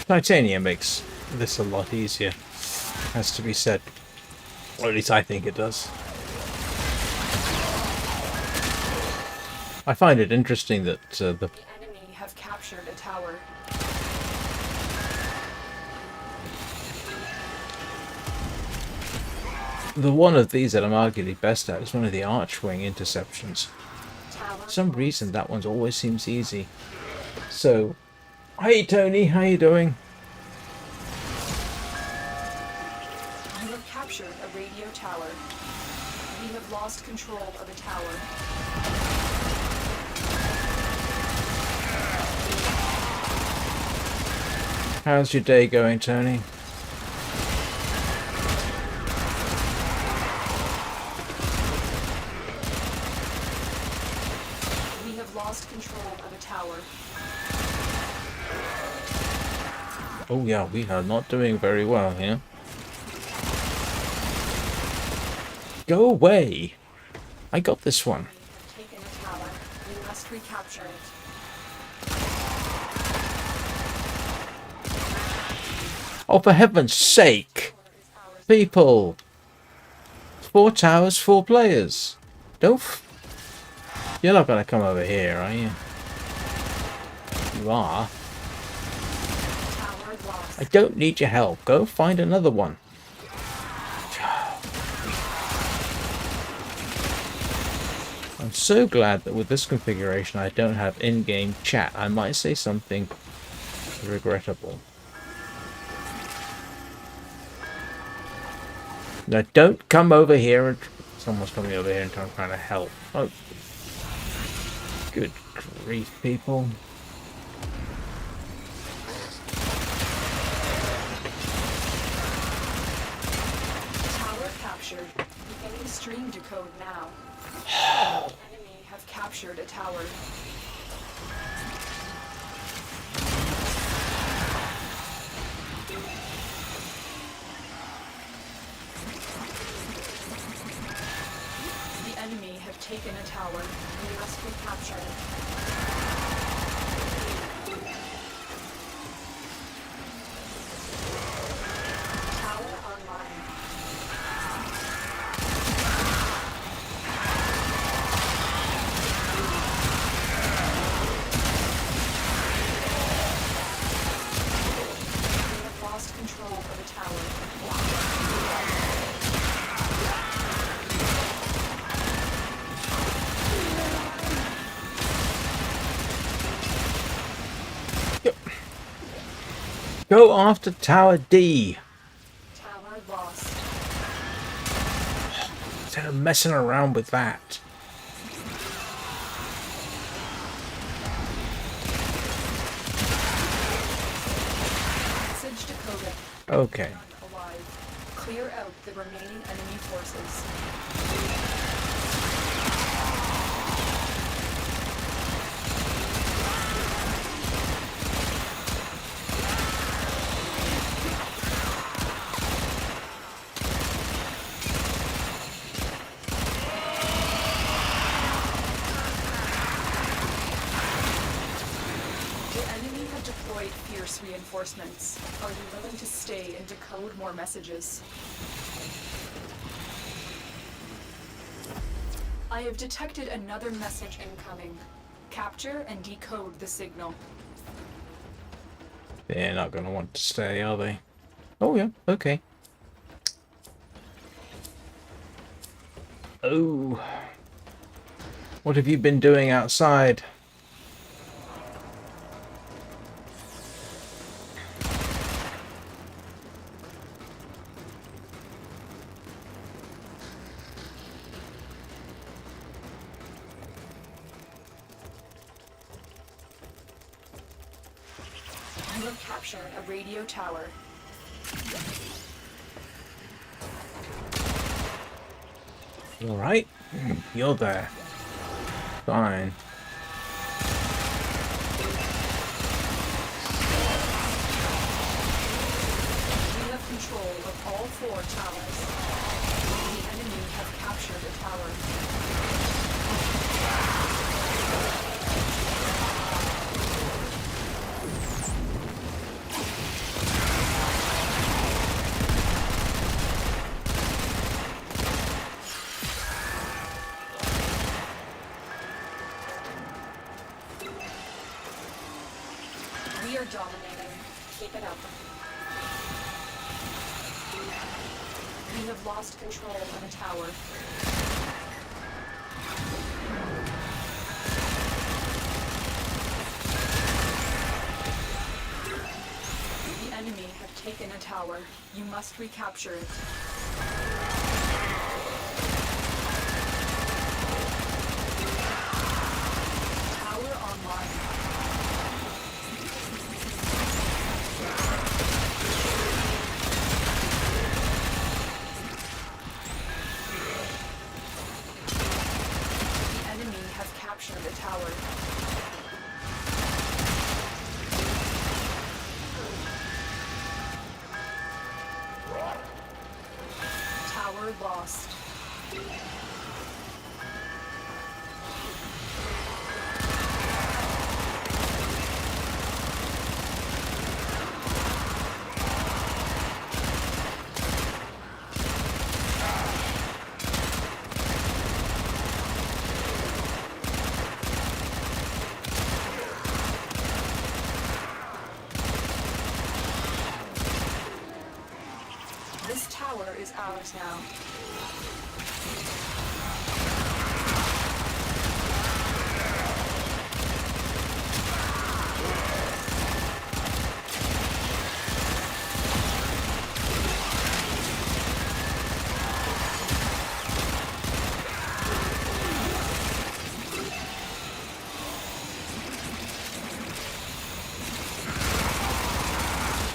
Titanium makes this a lot easier, has to be said. Or at least I think it does. I find it interesting that the enemy have captured a tower. the one of these that I'm arguably best at is one of the Archwing interceptions. For some reason that one always seems easy. So, hey Tony, how you doing? You have captured a radio tower. We have lost control of a tower. How's your day going, Tony? lost control of a tower. Oh yeah, we are not doing very well here. Go away! I got this one. Taken a tower. We must recapture it. Oh, for heaven's sake! People! 4 towers, 4 players. Don't You're not gonna come over here, are you? You are. I don't need your help. Go find another one. I'm so glad that with this configuration I don't have in-game chat. I might say something regrettable. Now don't come over here and... Someone's coming over here and trying to help. Oh. Good grief, people. Tower captured. Beginning stream decode now. Enemy have captured a tower. The enemy have taken a tower. We must recapture it. Tower online. We have lost control of a tower. Go after Tower D. Tower lost. Instead of messing around with that. Message decoded. Okay. Alive. Clear out the remaining enemy forces. Fierce reinforcements. Are you willing to stay and decode more messages? I have detected another message incoming. Capture and decode the signal. They're not going to want to stay, are they? Oh yeah, okay. Oh. What have you been doing outside? You have captured a radio tower. All right, you're there. Fine. We have control of all 4 towers. The enemy have captured a tower. We are dominating. Keep it up. We have lost control of a tower. The enemy have taken a tower. You must recapture it. Tower online. The enemy have captured a tower. lost. This tower is ours now.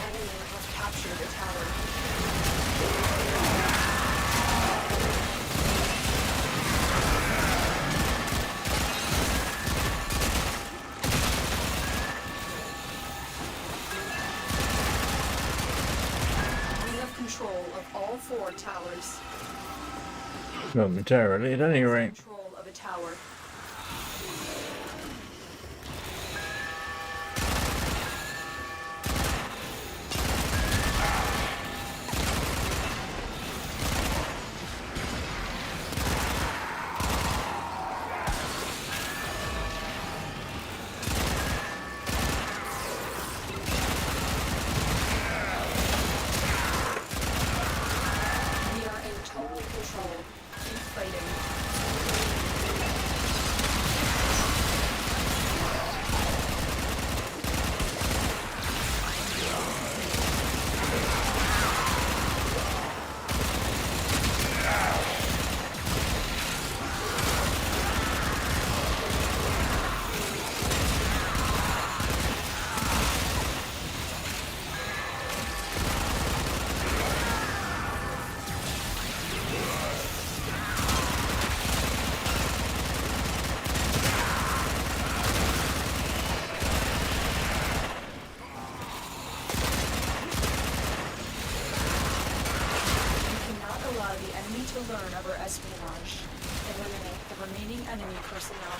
Enemy has captured the tower. We have control of all 4 towers. Momentarily, at any rate. Control of a tower. We are in total control. Keep fighting. We cannot allow the enemy to learn of our espionage. Eliminate the remaining enemy personnel.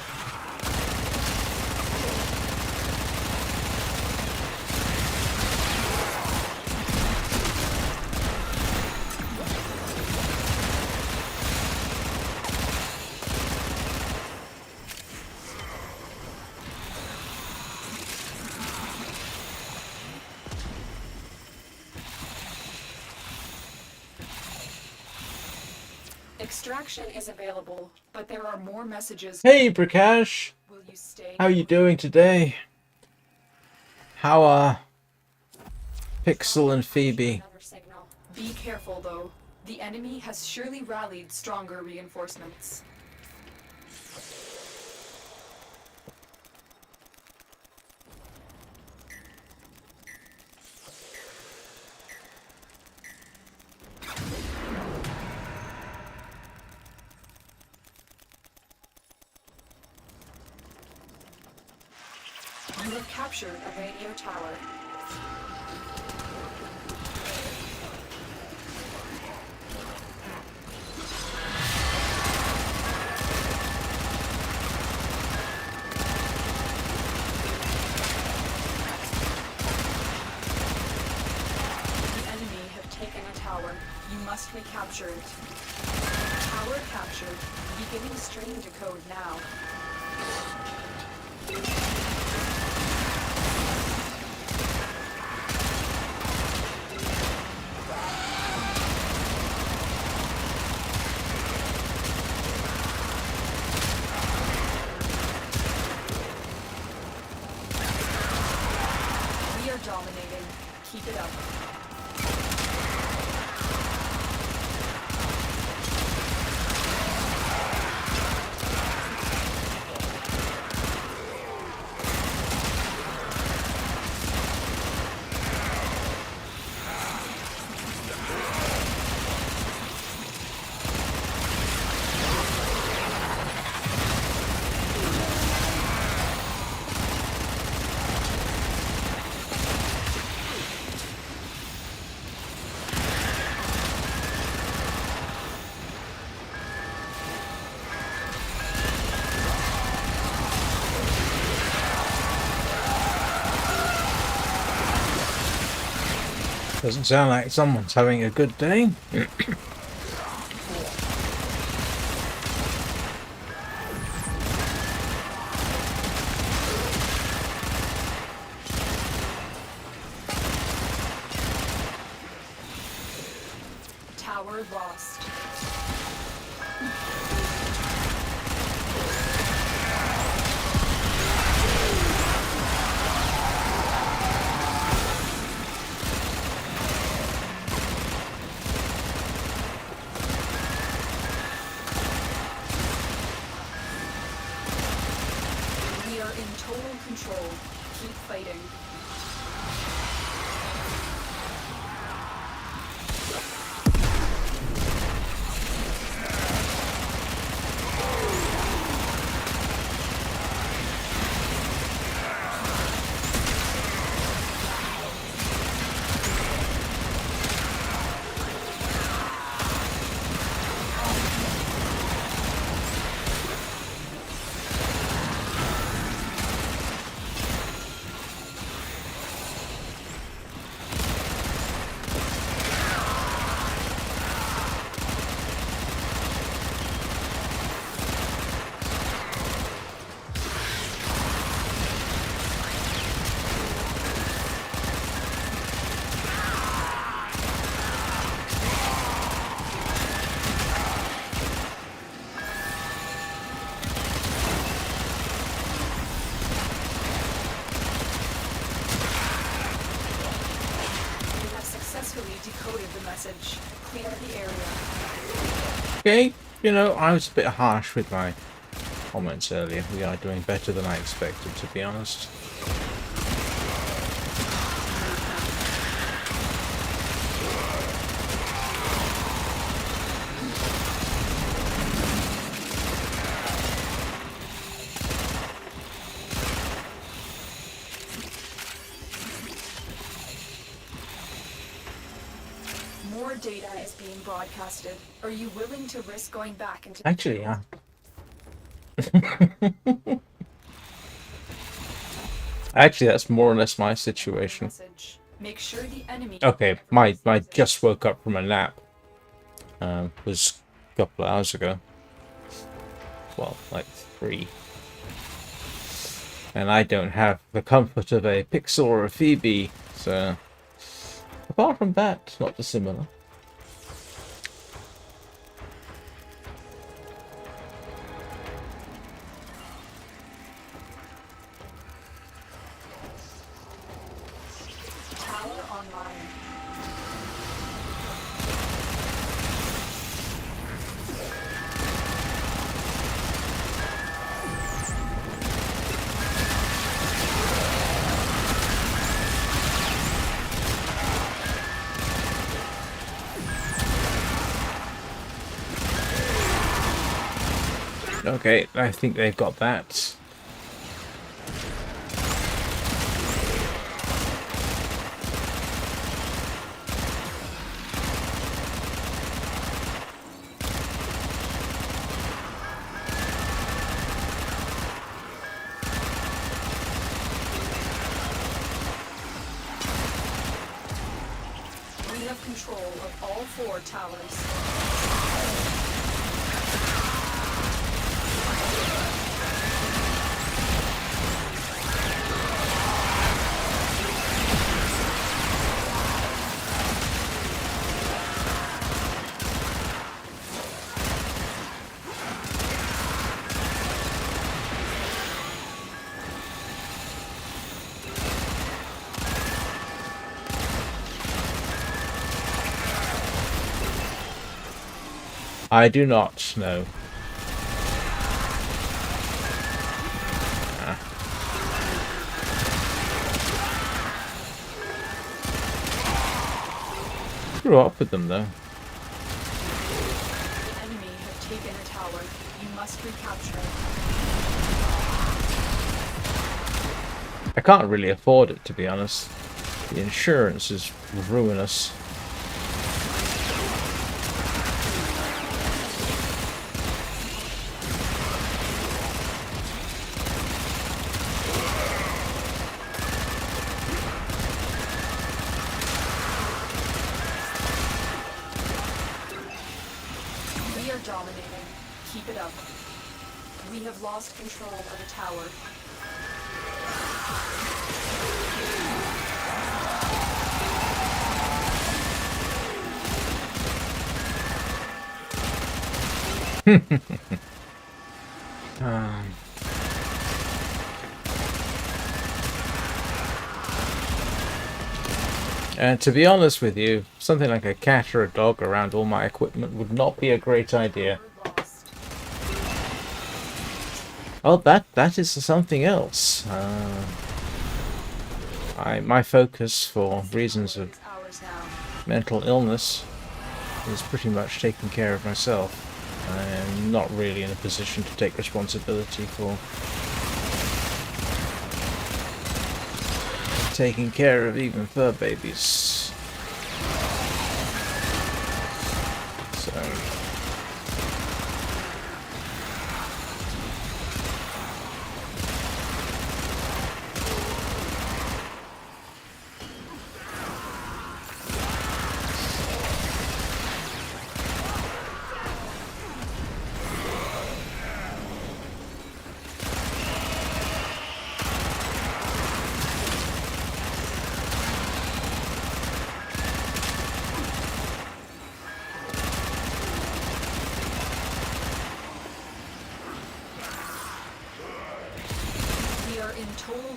Extraction is available, but there are more messages. Hey, Prakash. Will you stay? How you doing today? How are Pixel and Phoebe? Another signal. Be careful, though. The enemy has surely rallied stronger reinforcements. You have captured a radio tower. The enemy have taken a tower. You must recapture it. Tower captured. Beginning stream decode now. We are dominating. Keep it up. Doesn't sound like someone's having a good day. Tower lost. We are in total control. Keep fighting. Decoded the message. Clear the area. Okay, you know, I was a bit harsh with my comments earlier. We are doing better than I expected, to be honest. More data is being broadcasted. Are you willing to risk going back into... Actually, yeah. Actually, that's more or less my situation. Make sure the enemy... Okay, my just woke up from a nap. Was a couple of hours ago. Well, like 3. And I don't have the comfort of a Pixel or a Phoebe, so... Apart from that, not dissimilar. Tower online. Okay, I think they've got that. We have control of all 4 towers. I do not know. Grew up with them though. The enemy have taken a tower. You must recapture it. I can't really afford it, to be honest. The insurance is ruinous. We are dominating. Keep it up. We have lost control of the tower. And to be honest with you, something like a cat or a dog around all my equipment would not be a great idea. Oh, that is something else. My focus, for reasons of mental illness, is pretty much taking care of myself. I am not really in a position to take responsibility for taking care of even fur babies. So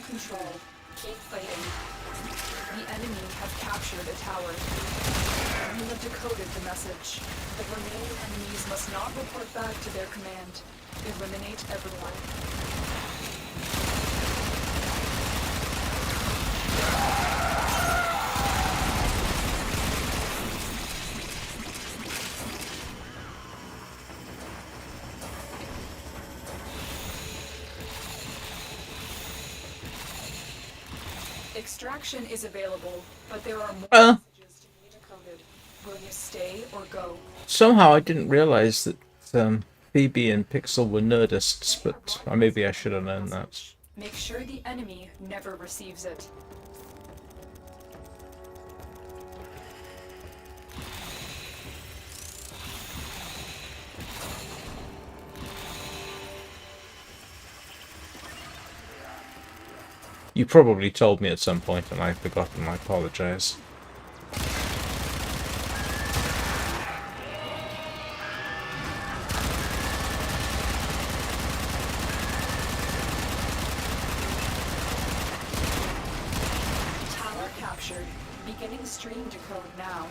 Control. Keep fighting. The enemy have captured a tower. We have decoded the message. The remaining enemies must not report back to their command. Eliminate everyone. Extraction is available, but there are more messages to be decoded. Will you stay or go? somehow I didn't realize that Phoebe and Pixel were nerdists, but maybe I should have known that. Make sure the enemy never receives it. You probably told me at some point and I've forgotten, I apologize. Tower captured. Beginning stream decode now.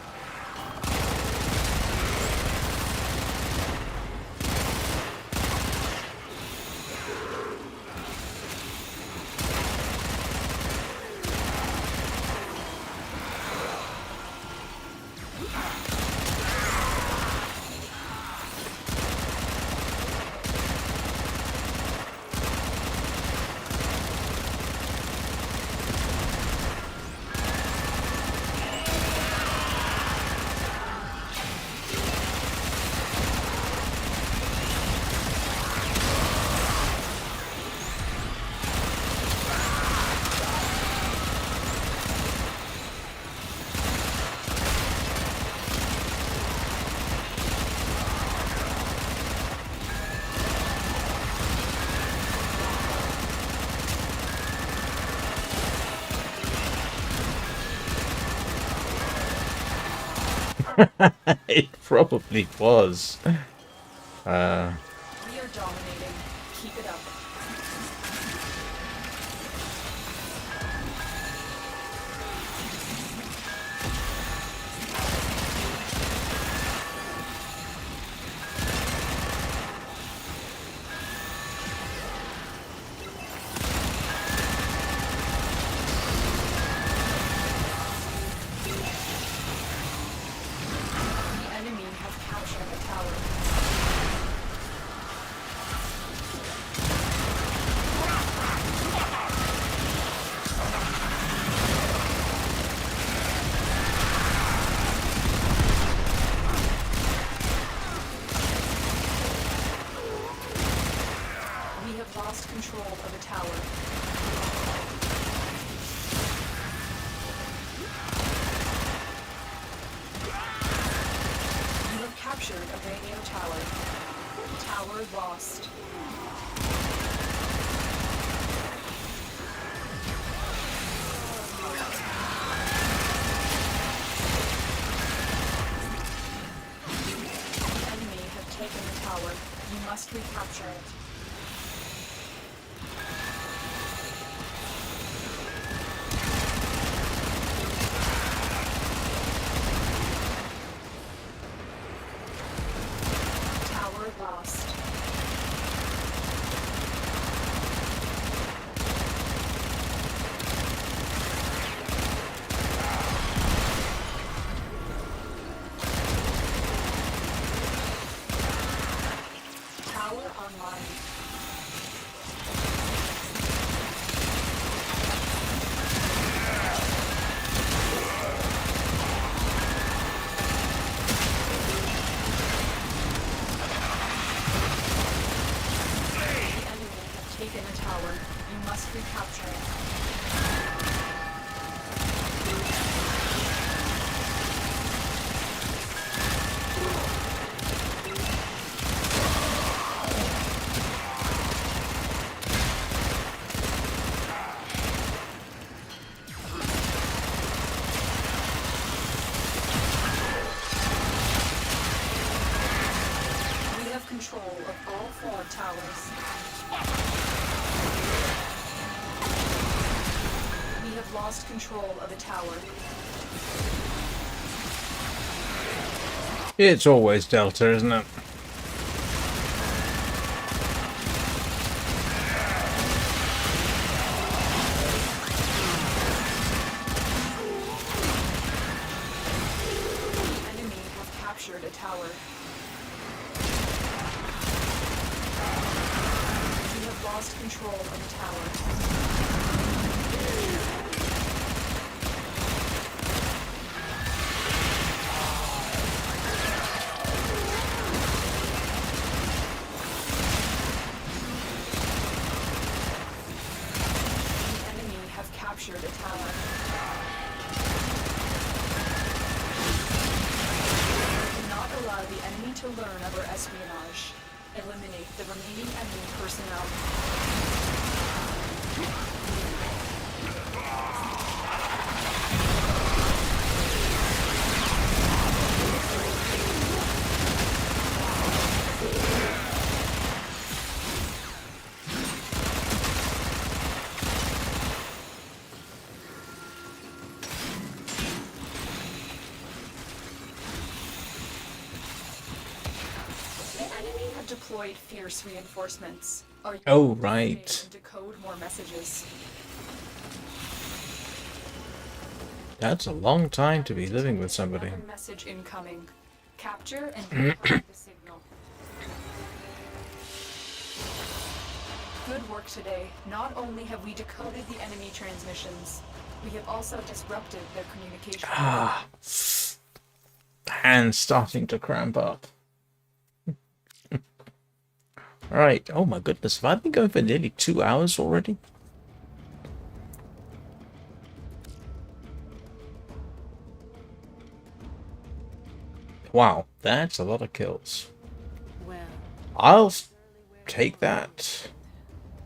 It probably was. We are dominating. Keep it up. Control of the tower. You have captured captured a radio tower. Tower lost. The enemy have taken the tower. You must recapture it. Lost. Tower online. Taken a tower. You must recapture it. We have control of all 4 towers. We have lost control of the tower. It's always Delta, isn't it? Enemy have captured a tower. We have lost control of the tower. Captured a tower. Do not allow the enemy to learn of our espionage. Eliminate the remaining enemy personnel. Deployed fierce reinforcements. Are you right. to decode more messages? That's a long time to be living with somebody. Another message incoming. Capture and decode the signal. Good work today. Not only have we decoded the enemy transmissions, we have also disrupted their communication. Hands starting to cramp up. Alright, oh my goodness, have I been going for nearly 2 hours already? Wow, that's a lot of kills. Well, I'll take that.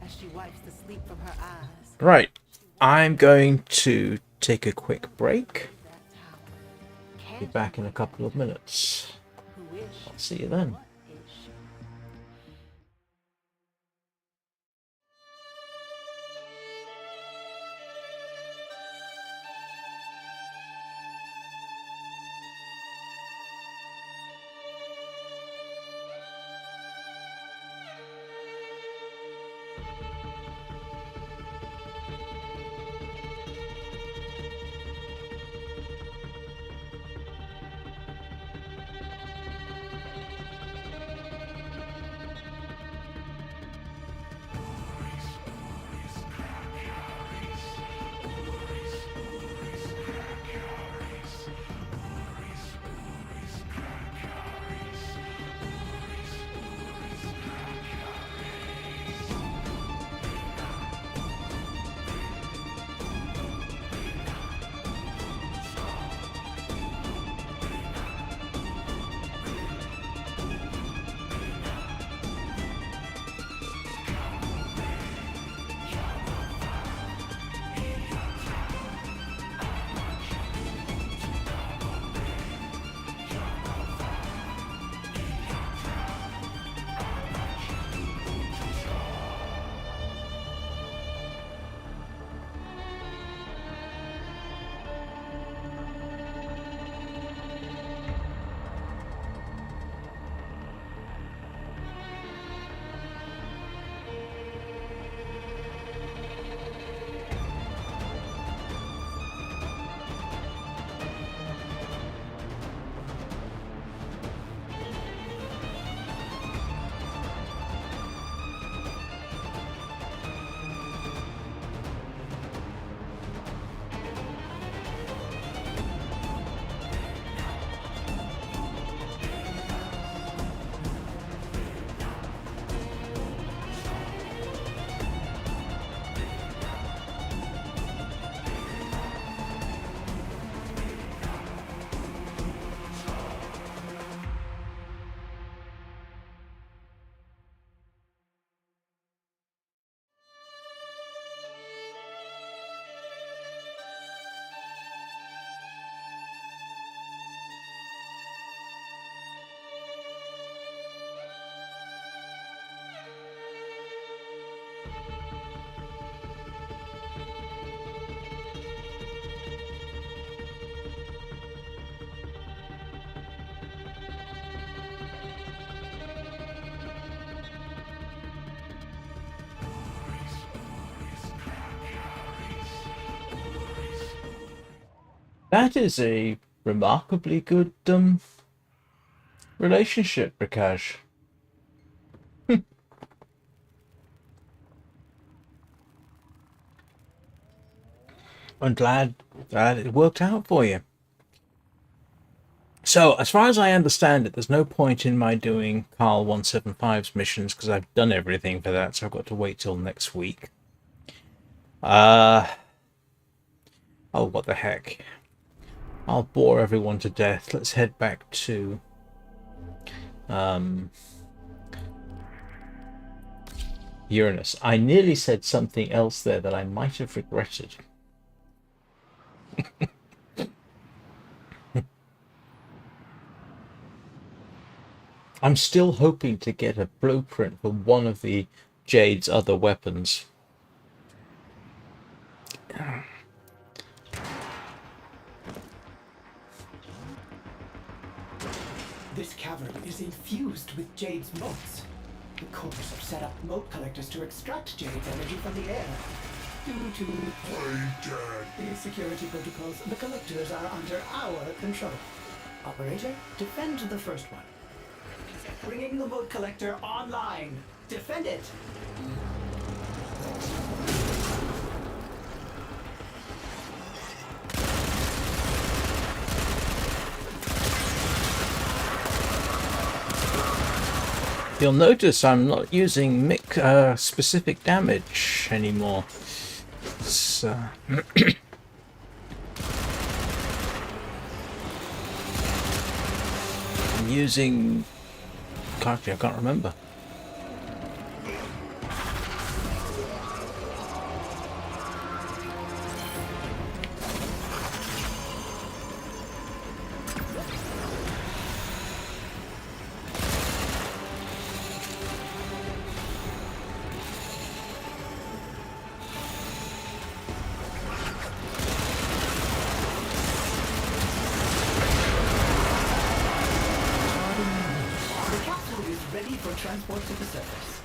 as she wipes the sleep from her eyes. Right, I'm going to take a quick break. Be back in a couple of minutes. I'll see you then. That is a remarkably good relationship, Prakash. I'm glad it worked out for you. So, as far as I understand it, there's no point in my doing Carl 175's missions because I've done everything for that, so I've got to wait till next week. Oh, what the heck. I'll bore everyone to death. Let's head back to Uranus. I nearly said something else there that I might have regretted. I'm still hoping to get a blueprint for one of the Jade's other weapons. This cavern is infused with Jade's motes. The cores have set up mote collectors to extract Jade's energy from the air. Due to the security protocols, the collectors are under our control. Operator, defend the first one. Bringing the mote collector online. Defend it! You'll notice I'm not using specific damage anymore. It's, I'm using... Actually, I can't remember. Transport to the surface.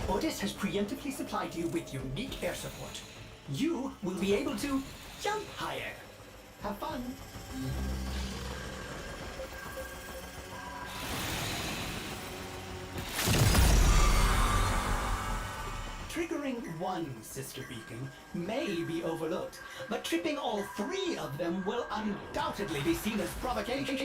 Otis has preemptively supplied you with unique air support. You will be able to jump higher. Have fun. Triggering one sister beacon may be overlooked, but tripping all three of them will undoubtedly be seen as provocation.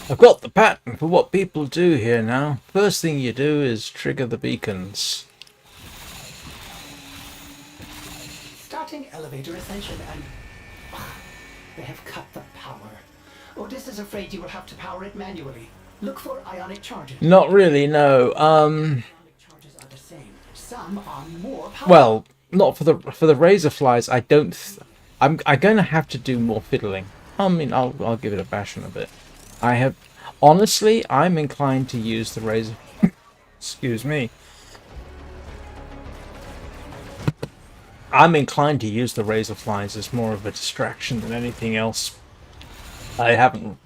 I've got the pattern for what people do here now. First thing you do is trigger the beacons. Starting elevator ascension and... they have cut the power. Otis is afraid you will have to power it manually. Look for ionic charges. Not really, no. Ionic charges are the same. Some are more powerful. Well, not for the razor flies. I don't. I'm gonna have to do more fiddling. I mean, I'll give it a bash in a bit. I have, honestly, I'm inclined to use the razor. Excuse me. I'm inclined to use the razor flies as more of a distraction than anything else. I haven't.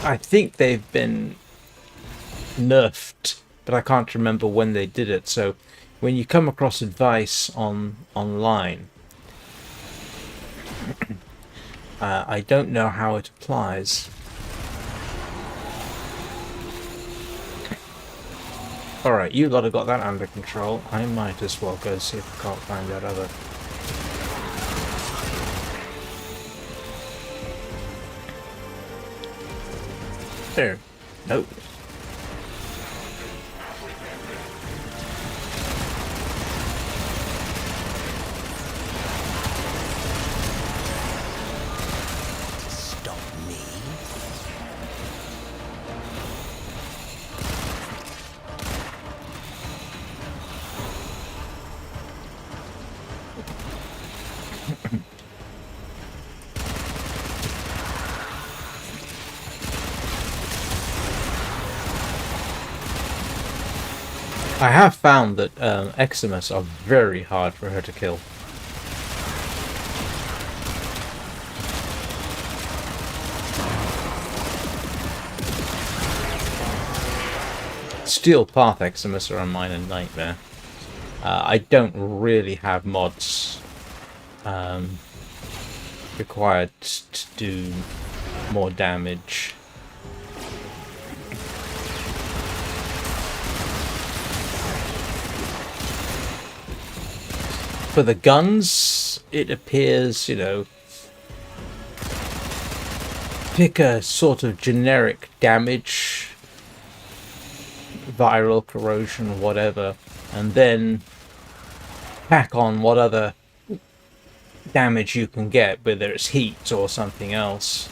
I think they've been nerfed, but I can't remember when they did it. So, when you come across advice online, I don't know how it applies. Alright, you lot have got that under control. I might as well go see if I can't find that other... There. Nope. I have found that Eximus are very hard for her to kill. Steel Path Eximus are a minor nightmare. I don't really have mods required to do more damage. For the guns, it appears, you know, pick a sort of generic damage, viral, corrosion, whatever, and then pack on what other damage you can get, whether it's heat or something else.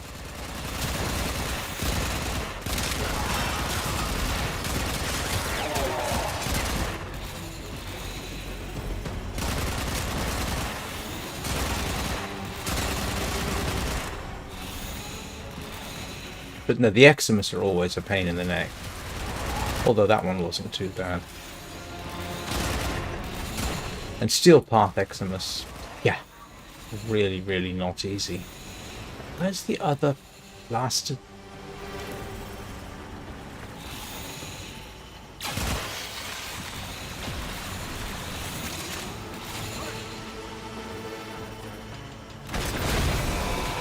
But no, the Eximus are always a pain in the neck. Although that one wasn't too bad. And Steel Path Eximus, yeah, really, really not easy. Where's the other blasted?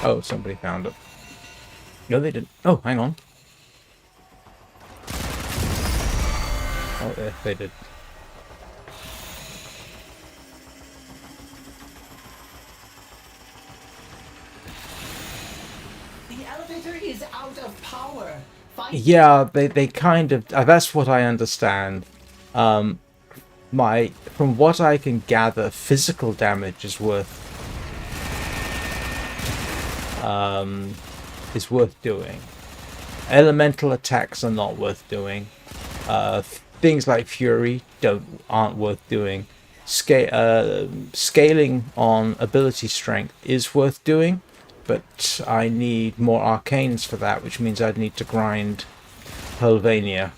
Oh, somebody found it. No, they didn't. Oh, hang on. Oh, yeah, they did. The elevator is out of power. Yeah, they kind of... that's what I understand. From what I can gather, physical damage is worth doing. Elemental attacks are not worth doing. Things like Fury aren't worth doing. Scaling on ability strength is worth doing, but I need more arcanes for that, which means I'd need to grind Pelvania,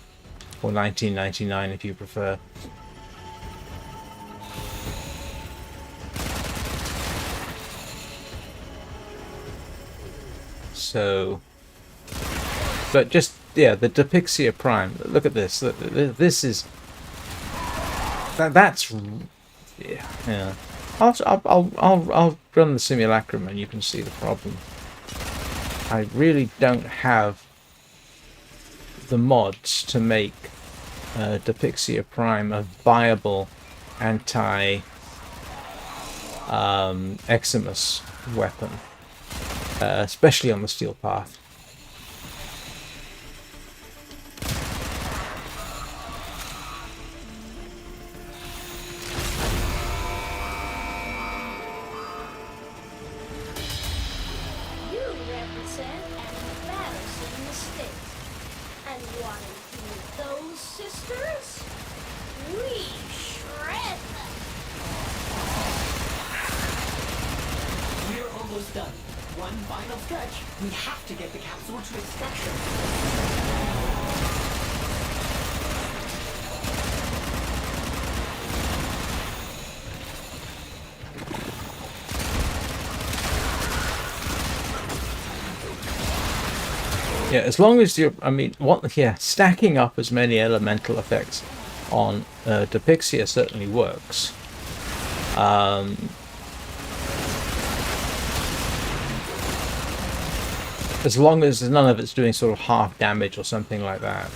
or 1999 if you prefer. So, but just, yeah, the Depixia Prime, look at this. This is that's yeah. I'll run the Simulacrum and you can see the problem. I really don't have the mods to make Depixia Prime a viable anti Eximus weapon, especially on the Steel Path. Yeah, as long as you're, stacking up as many elemental effects on Depixia certainly works. As long as none of it's doing sort of half damage or something like that.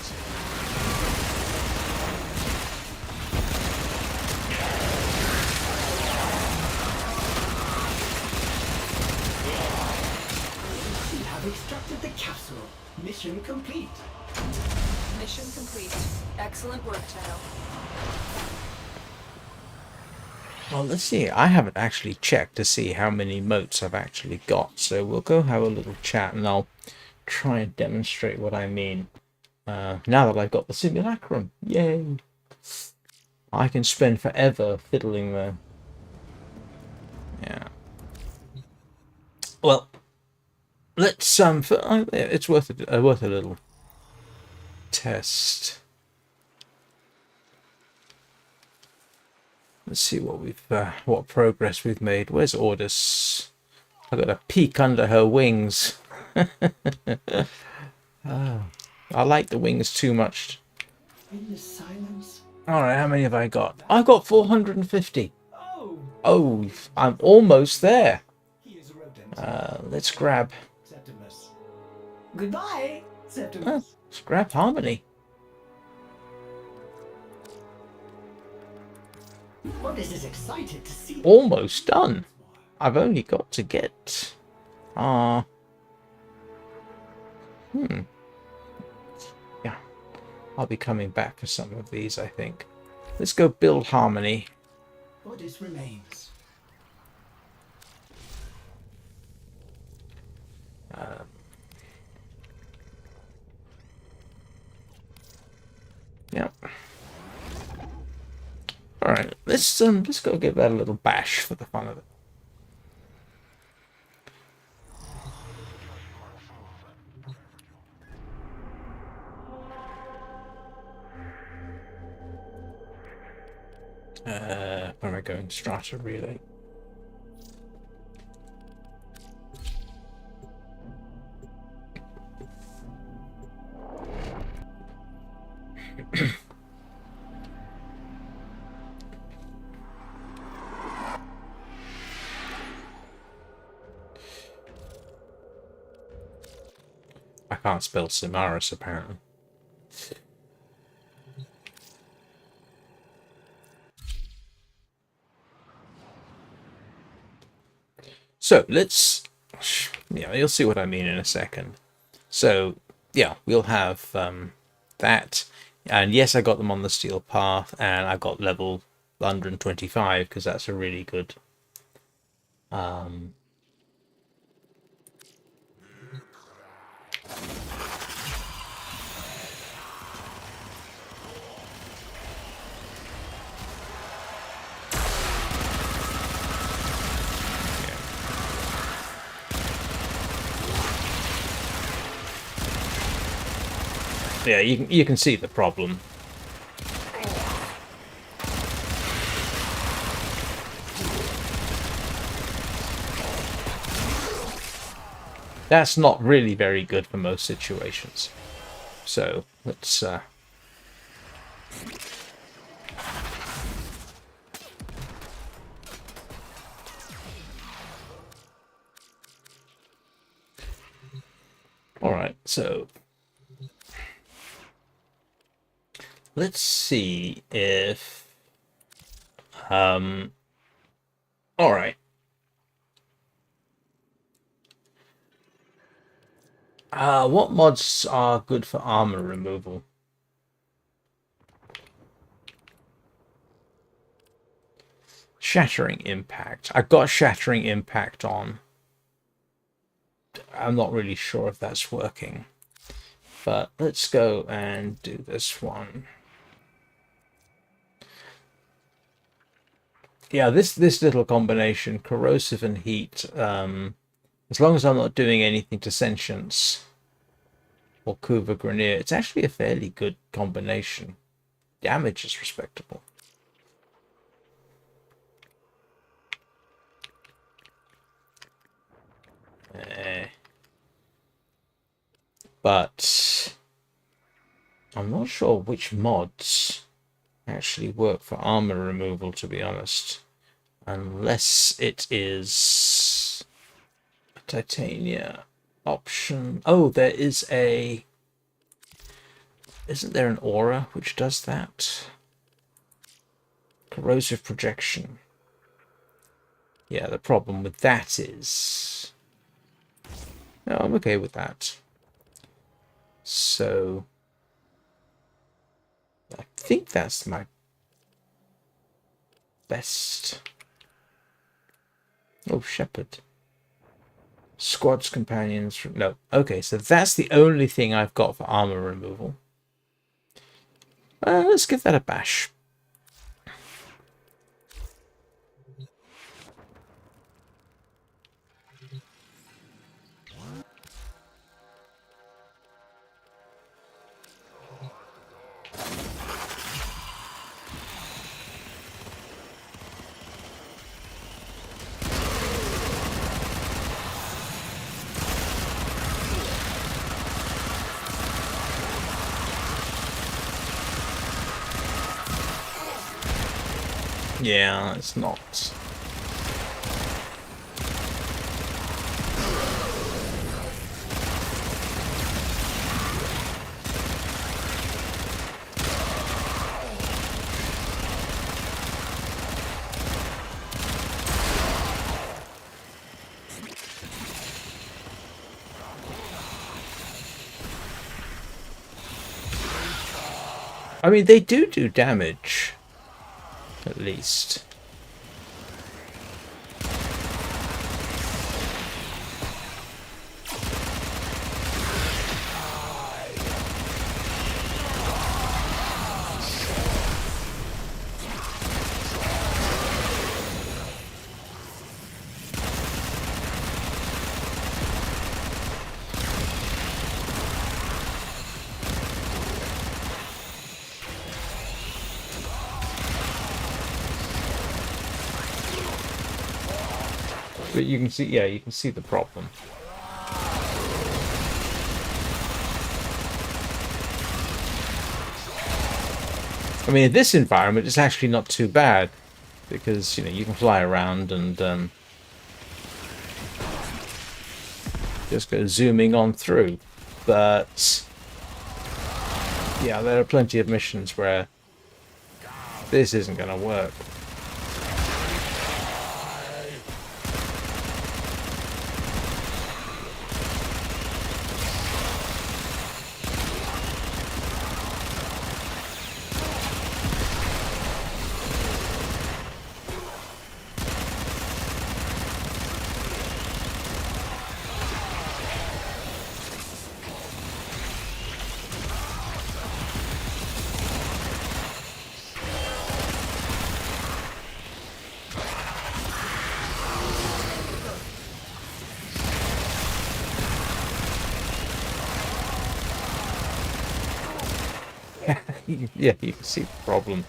We have extracted the capsule. Mission complete. Mission complete. Excellent work, Tato. Well, let's see. I haven't actually checked to see how many motes I've actually got, so we'll go have a little chat and I'll try and demonstrate what I mean. Now that I've got the Simulacrum. Yay! I can spend forever fiddling there. Yeah. Well, let's it's worth a little test. Let's see what what progress we've made. Where's Ordis? I've got a peek under her wings. I like the wings too much In the silence. Alright, how many have I got? I've got 450. Oh, Oh, I'm almost there. he is rodent. Let's grab... Septimus. Goodbye, Septimus. Let's grab Harmony. Otis is excited to see. Almost done. I've only got to get... Yeah. I'll be coming back for some of these, I think. Let's go build Harmony. Otis remains. Yeah. Alright, let's go give that a little bash for the fun of it. Where am I going? Strata relay. I can't spell Symaris apparently. So let's, yeah, you'll see what I mean in a second. So yeah, we'll have that, and yes, I got them on the steel path, and I got level 125 because that's a really good yeah, you can see the problem. That's not really very good for most situations. So let's all right, so let's see if all right. What mods are good for armor removal? Shattering Impact. I've got Shattering Impact on. I'm not really sure if that's working. But let's go and do this one. Yeah, this little combination, corrosive and heat, as long as I'm not doing anything to sentience or Kuva Grenier, it's actually a fairly good combination. Damage is respectable. But I'm not sure which mods actually work for armor removal, to be honest. Unless it is a Titania option. Oh, there is a... Isn't there an aura which does that? Corrosive projection. Yeah, the problem with that is... No, I'm okay with that. So... I think that's my best. Oh, Shepherd. Squad's companions. No. Okay, so that's the only thing I've got for armor removal. Let's give that a bash. Yeah, it's not. I mean, they do damage, at least. But you can see, yeah, you can see the problem. I mean, in this environment, it's actually not too bad because, you know, you can fly around and just go zooming on through. But yeah, there are plenty of missions where this isn't going to work. Yeah, you can see the problem.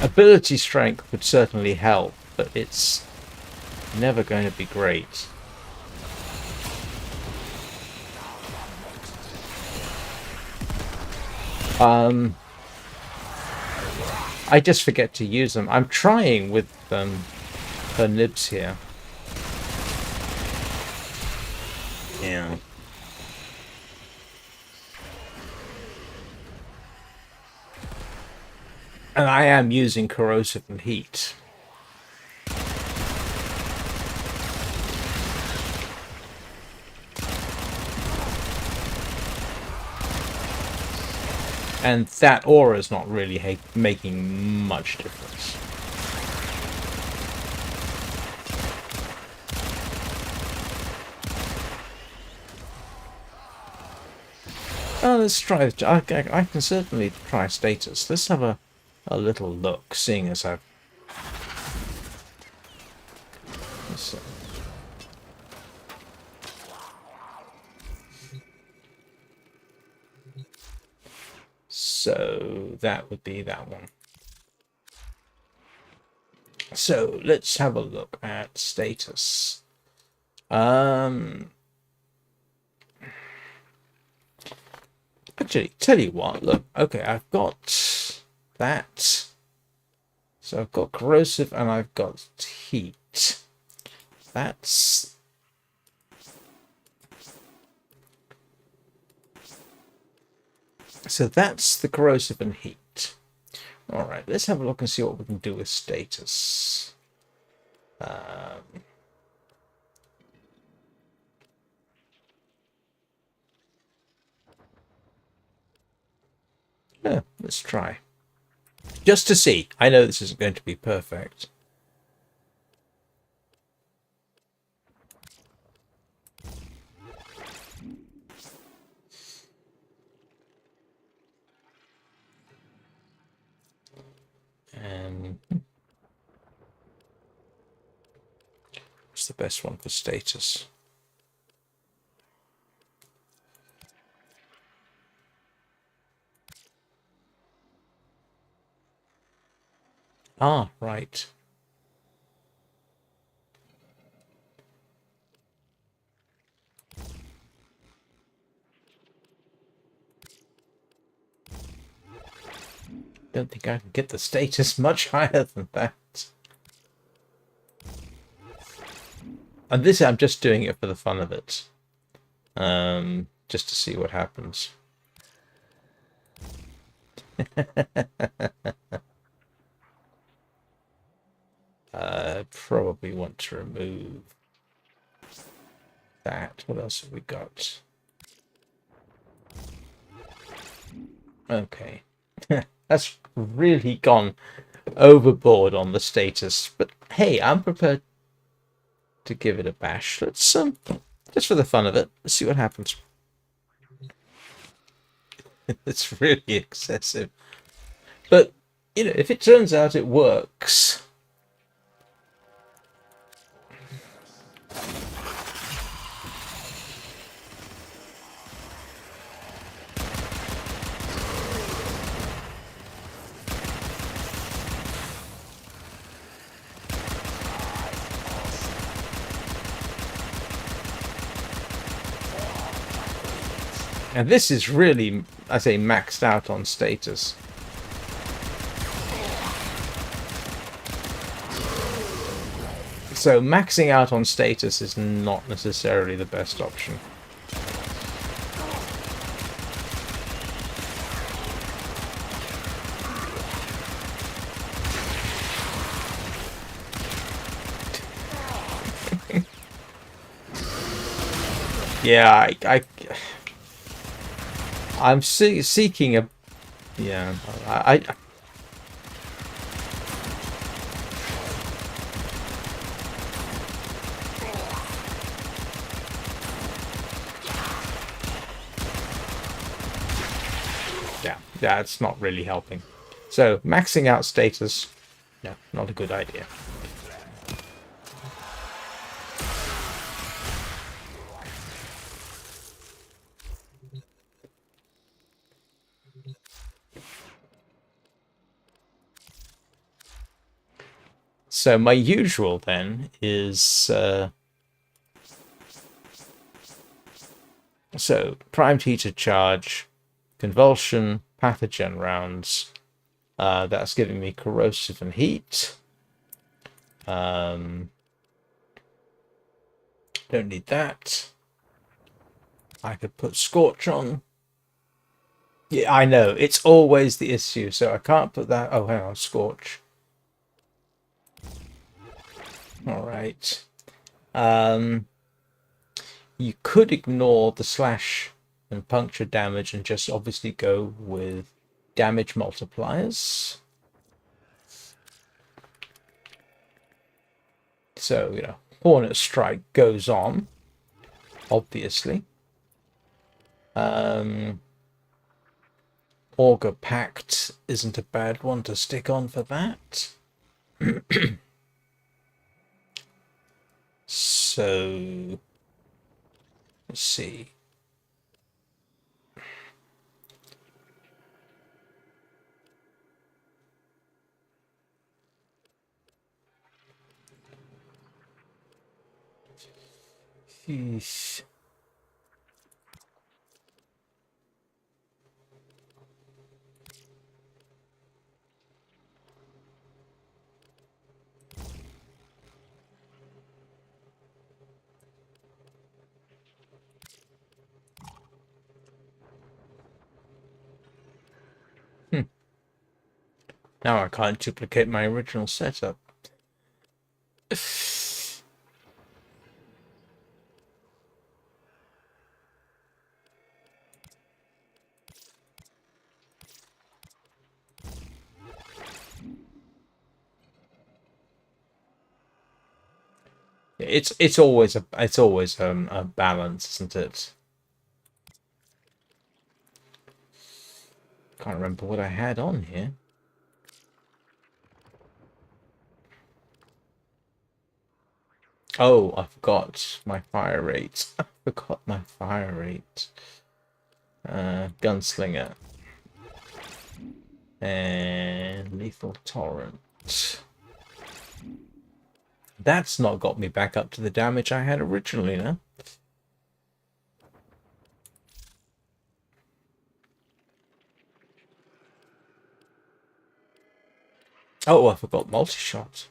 Ability strength would certainly help, but it's never going to be great. I just forget to use them. I'm trying with her nibs here. Yeah. And I am using corrosive and heat. And that aura is not really making much difference. Oh, let's try. I can certainly try status. Let's have a little look, seeing as I've... So that would be that one. So let's have a look at status. Actually, tell you what, look, okay, I've got that. So I've got corrosive and I've got heat. That's... So that's the corrosive and heat. Alright, let's have a look and see what we can do with status. Yeah, let's try. Just to see. I know this isn't going to be perfect. What's the best one for status? Ah, right. don't think I can get the status much higher than that. And this, I'm just doing it for the fun of it. Just to see what happens. Probably want to remove that. What else have we got? Okay. That's really gone overboard on the status. But hey, I'm prepared to give it a bash. Let's just for the fun of it, let's see what happens. It's really excessive. But you know, if it turns out it works. And this is really, I say, maxed out on status. So maxing out on status is not necessarily the best option. Yeah, I'm seeking a... Yeah, yeah, it's not really helping. So, maxing out status, no, not a good idea. So my usual then is so primed heater charge, convulsion, pathogen rounds. That's giving me corrosive and heat. Don't need that. I could put scorch on. Yeah, I know it's always the issue, so I can't put that. Oh, hang on, scorch. All right. You could ignore the slash and puncture damage and just obviously go with damage multipliers. So, you know, Hornet Strike goes on, obviously. Augur Pact isn't a bad one to stick on for that. So, let's see. Sheesh. Now I can't duplicate my original setup. It's always a balance, isn't it? Can't remember what I had on here. Oh, I forgot my fire rate. I forgot my fire rate. Gunslinger. And lethal torrent. That's not got me back up to the damage I had originally, no? Oh, I forgot multi-shot.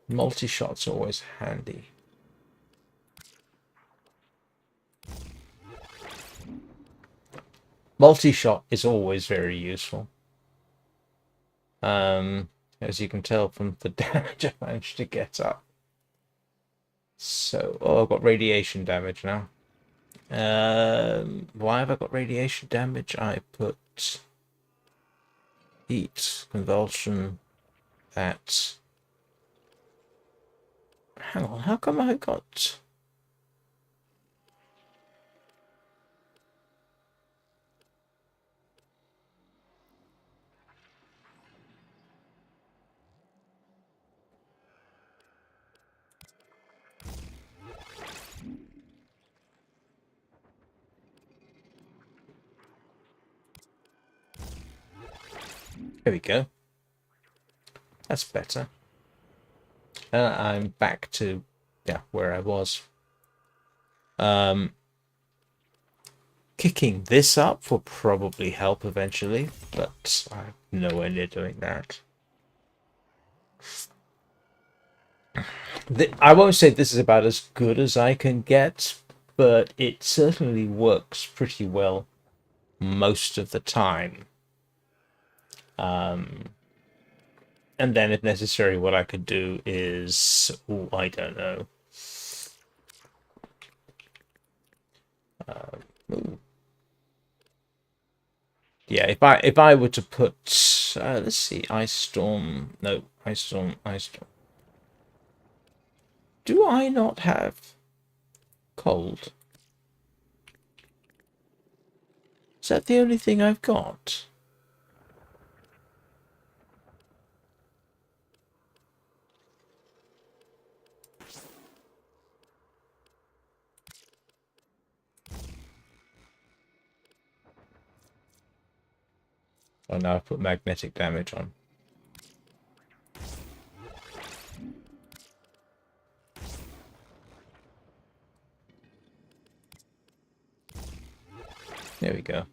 Multi-shot's always handy. Multi-shot is always very useful. As you can tell from the damage I managed to get up. So, oh, I've got radiation damage now. Why have I got radiation damage? I put heat, convulsion, that. Hang on, how come I got... There we go. That's better. I'm back to, yeah, where I was. Kicking this up will probably help eventually, but I'm nowhere near doing that. I won't say this is about as good as I can get, but it certainly works pretty well most of the time. And then if necessary, what I could do is, ooh, I don't know. Yeah, if I were to put, let's see, Ice Storm. No, Ice Storm, Ice Storm. Do I not have cold? Is that the only thing I've got? Oh, now I've put magnetic damage on. There we go.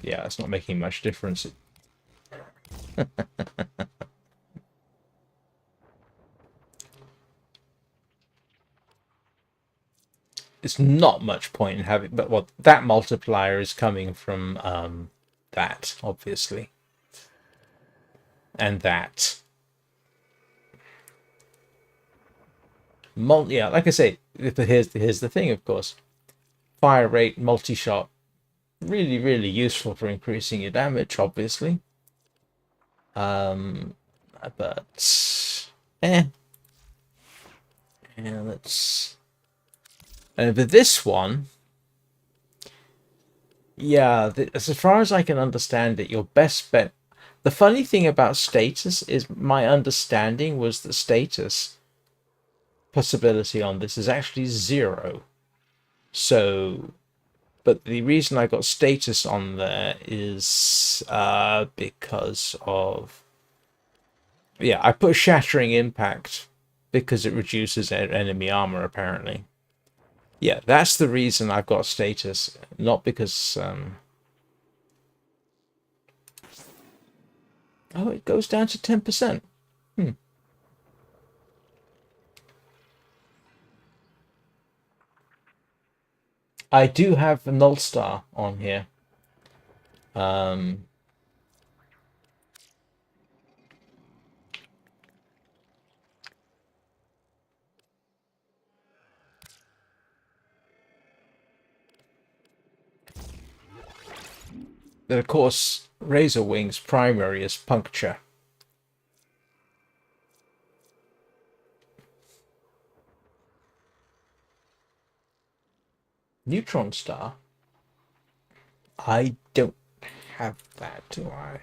Yeah, it's not making much difference. It's not much point in having, but what that multiplier is coming from that, obviously. And that. Yeah, like I say, here's the thing, of course. Fire rate, multi-shot, really, really useful for increasing your damage, obviously. But yeah, let's. And for this one, yeah, as far as I can understand it, your best bet. The funny thing about status is my understanding was the status possibility on this is actually 0. So, but the reason I got status on there is because of, yeah, I put shattering impact because it reduces enemy armor apparently. Yeah, that's the reason I've got status, not because oh, it goes down to 10%. I do have a null star on here. But of course, Razor Wing's primary is puncture. Neutron Star? I don't have that, do I?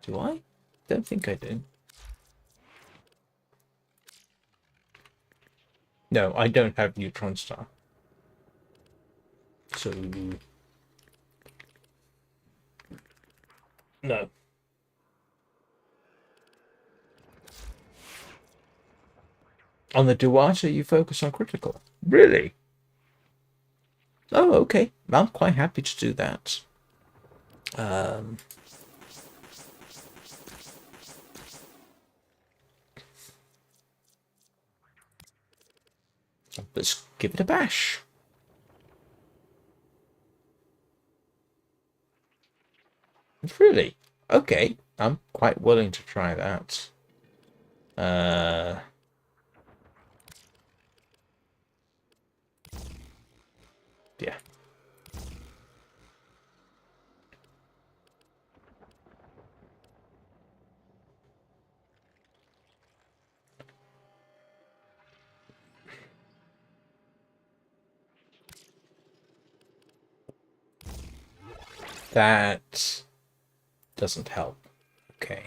Do I? Don't think I do. No, I don't have Neutron Star. So no. On the Duata, you focus on critical. Really? Oh, okay. I'm quite happy to do that. Let's give it a bash. Really? Okay. I'm quite willing to try that. Yeah. That doesn't help. Okay.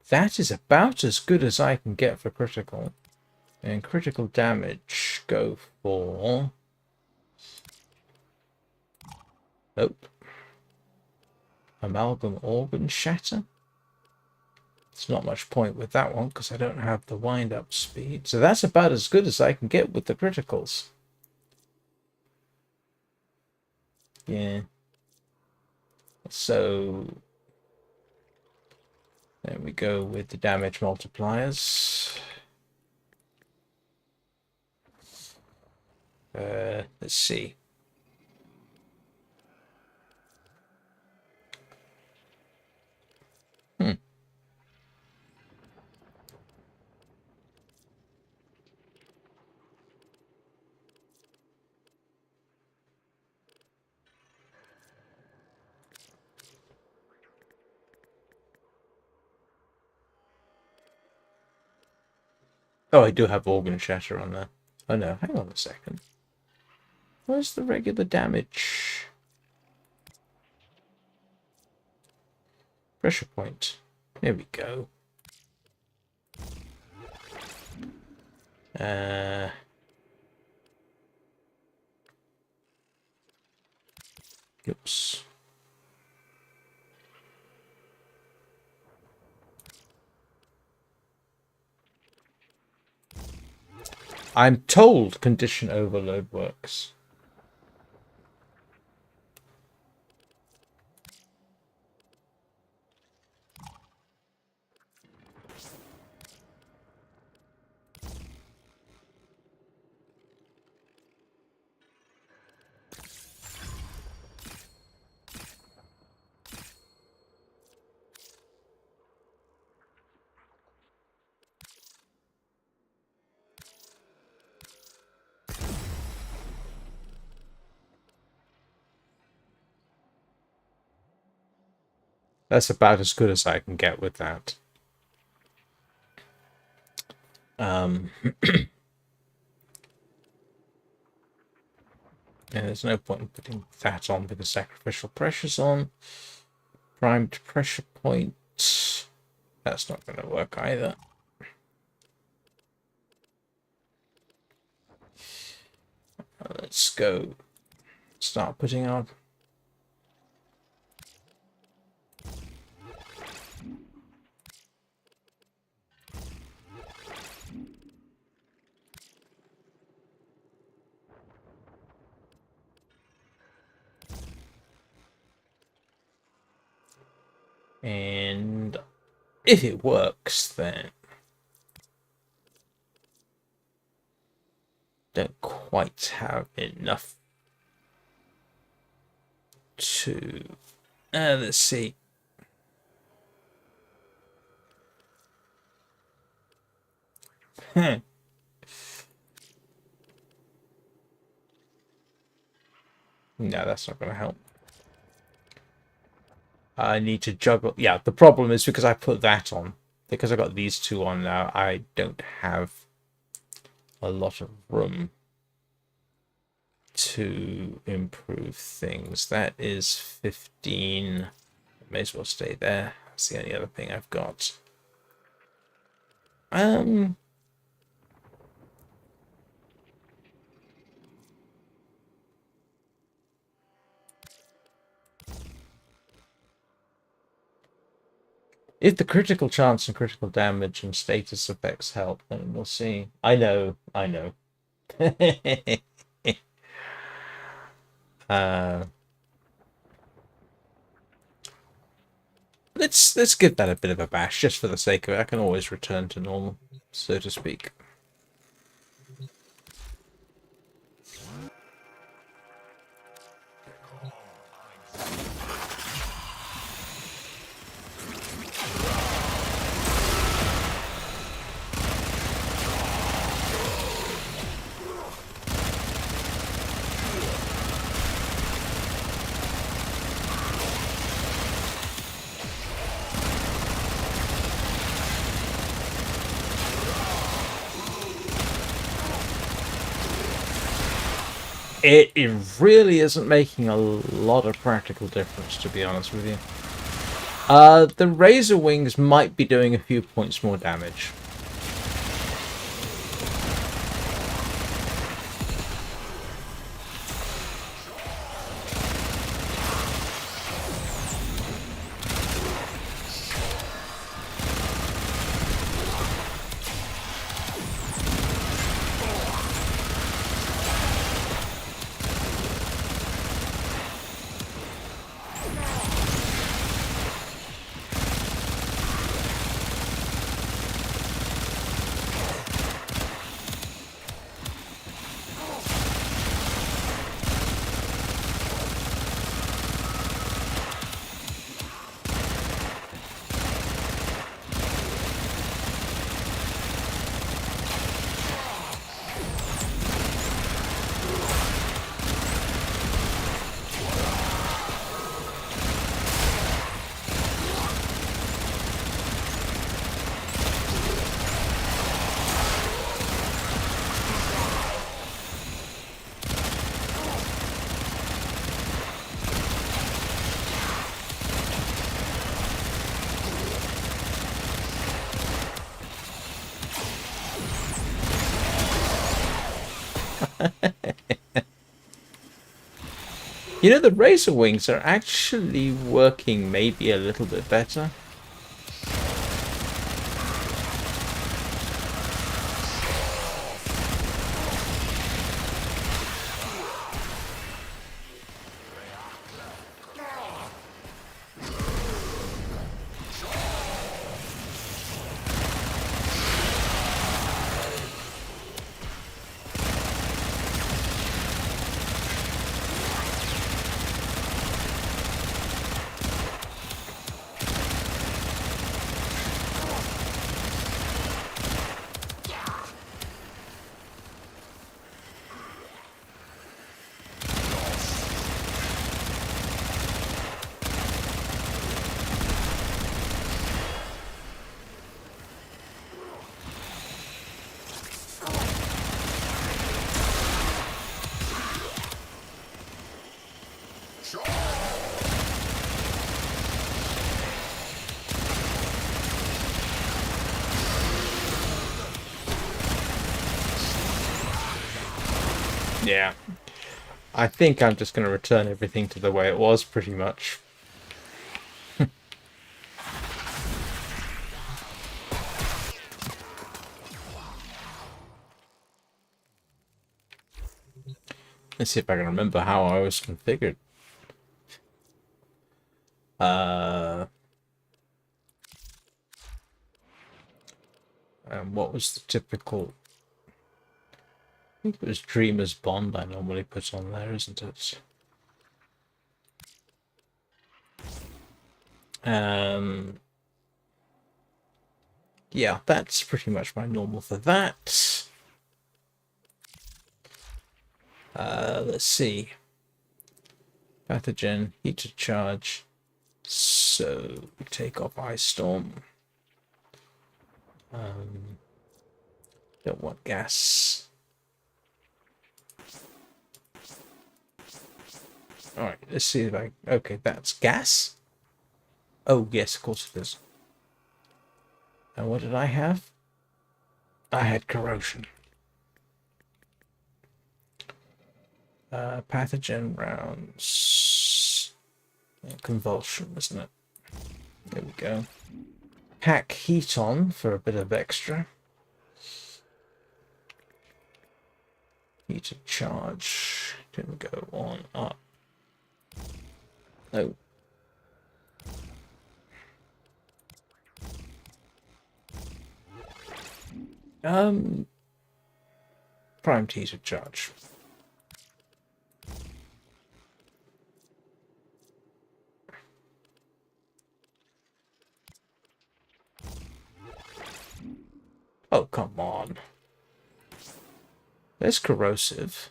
That is about as good as I can get for critical. And critical damage go for... Nope. Amalgam Organ Shatter. There's not much point with that one because I don't have the wind-up speed. So that's about as good as I can get with the criticals. Yeah. So there we go with the damage multipliers. Let's see. Oh, I do have Organ Shatter on there. Oh no, hang on a second. Where's the regular damage? Pressure point. There we go. Oops. I'm told condition overload works. That's about as good as I can get with that. And there's no point in putting that on with the sacrificial pressures on. Primed pressure point. That's not going to work either. Let's go start putting out. And if it works, then don't quite have enough to let's see. No, that's not going to help. I need to juggle. Yeah, the problem is because I put that on. Because I got these two on now, I don't have a lot of room to improve things. That is 15. May as well stay there. That's the only other thing I've got. If the critical chance and critical damage and status effects help, then we'll see. I know. Let's give that a bit of a bash just for the sake of it. I can always return to normal, so to speak. It really isn't making a lot of practical difference, to be honest with you. The Razor Wings might be doing a few points more damage. You know, the Razor Wings are actually working maybe a little bit better. Yeah. I think I'm just going to return everything to the way it was, pretty much. Let's see if I can remember how I was configured. What was the typical... I think it was Dreamer's Bond I normally put on there, isn't it? Yeah, that's pretty much my normal for that. Let's see. Pathogen, heater charge. So we take off Ice Storm. Don't want gas. Alright, let's see if I... Okay, that's gas? Oh, yes, of course it is. And what did I have? I had corrosion. Pathogen rounds. Convulsion, isn't it? There we go. pack heat on for a bit of extra. Heat of charge can go on up. No. Primed heat of charge. Oh, come on. There's corrosive.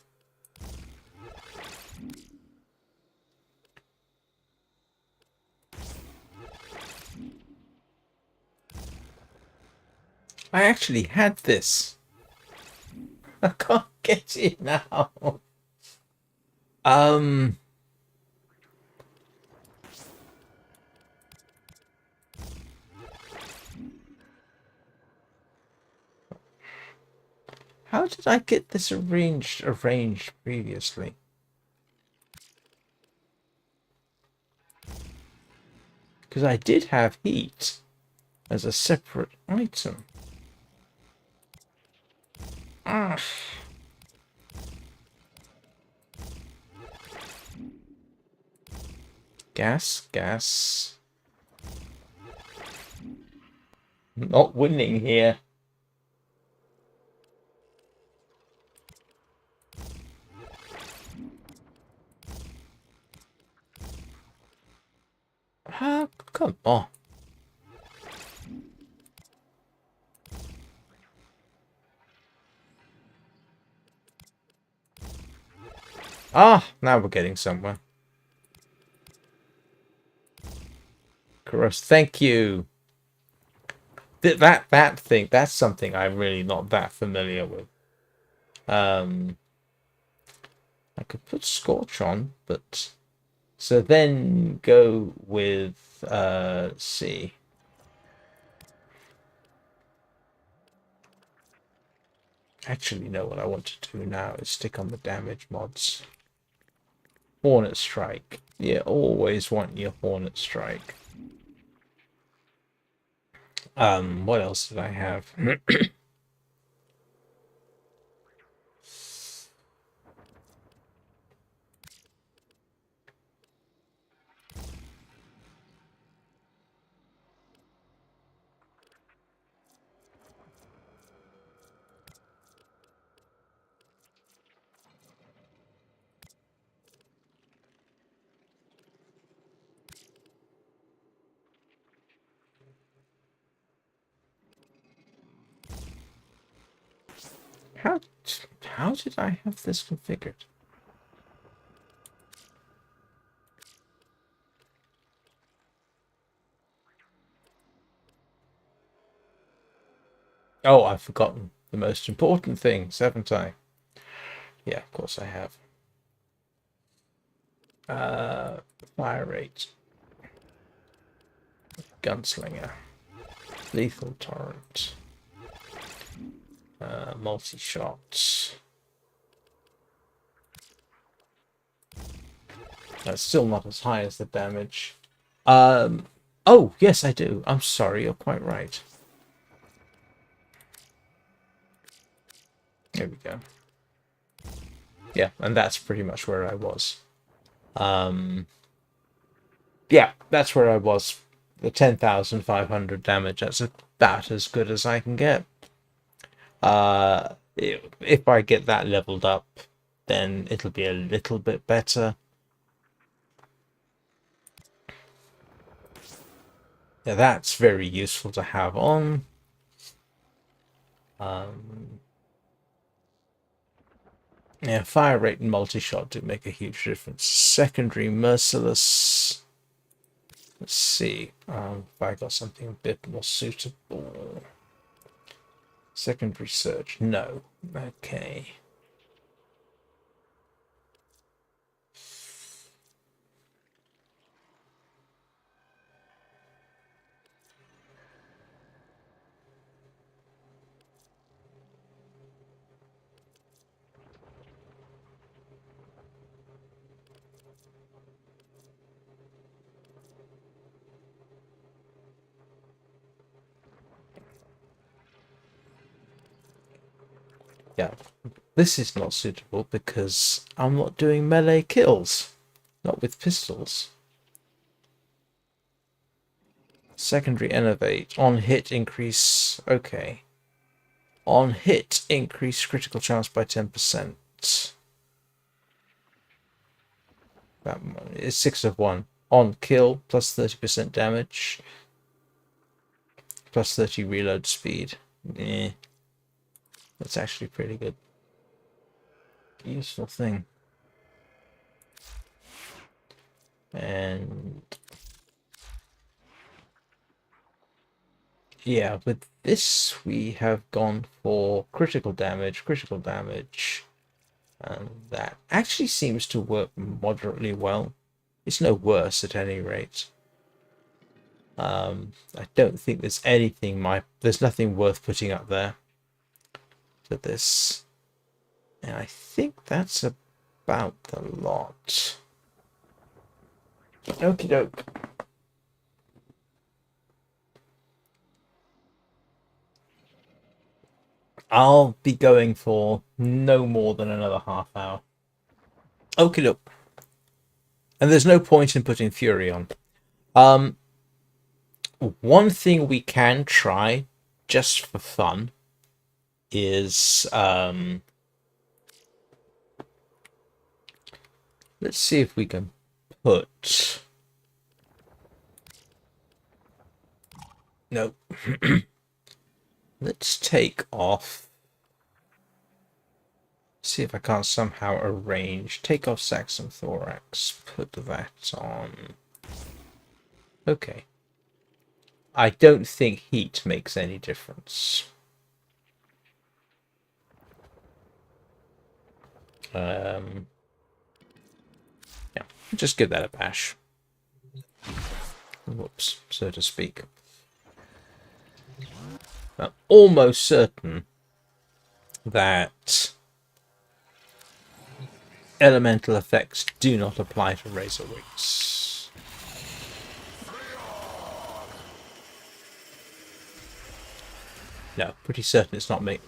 I actually had this. I can't get it now. How did I get this arranged previously? Because I did have heat as a separate item. Ah. Gas. Not winning here. Ah, come on. Ah, now we're getting somewhere. Gross, thank you. That thing, that's something I'm really not that familiar with. I could put Scorch on, but so then go with C. Actually, no, what I want to do now is stick on the damage mods. Hornet Strike. You always want your Hornet Strike. What else did I have? How did I have this configured? Oh, I've forgotten the most important things, haven't I? Yeah, of course I have. Fire rate. Gunslinger. Lethal torrent. Multi-shots. That's still not as high as the damage. Oh, yes, I do. I'm sorry, you're quite right. There we go. Yeah, and that's pretty much where I was. Yeah, that's where I was. The 10,500 damage, that's about as good as I can get. If I get that leveled up, then it'll be a little bit better. Yeah, that's very useful to have on. Yeah, fire rate and multi-shot do make a huge difference. Secondary merciless. Let's see if I got something a bit more suitable. Secondary surge, no. Okay. Yeah, this is not suitable because I'm not doing melee kills. Not with pistols. Secondary innovate. On hit increase. Okay. On hit increase critical chance by 10%. That is 6 of 1. On kill plus 30% damage. Plus 30 reload speed. Eh. That's actually pretty good. Useful thing. And yeah, with this we have gone for critical damage, and that actually seems to work moderately well. It's no worse at any rate. I don't think there's there's nothing worth putting up there for this. And I think that's about the lot. Okie doke. I'll be going for no more than another half hour. Okie doke. And there's no point in putting Fury on. One thing we can try, just for fun, is let's see if we can put... No. Let's take off... See if I can't somehow arrange... Take off Saxon Thorax. Put that on... Okay. I don't think heat makes any difference. Yeah, just give that a bash. Whoops, so to speak. I'm almost certain that elemental effects do not apply to Razor Wings. No, pretty certain it's not me.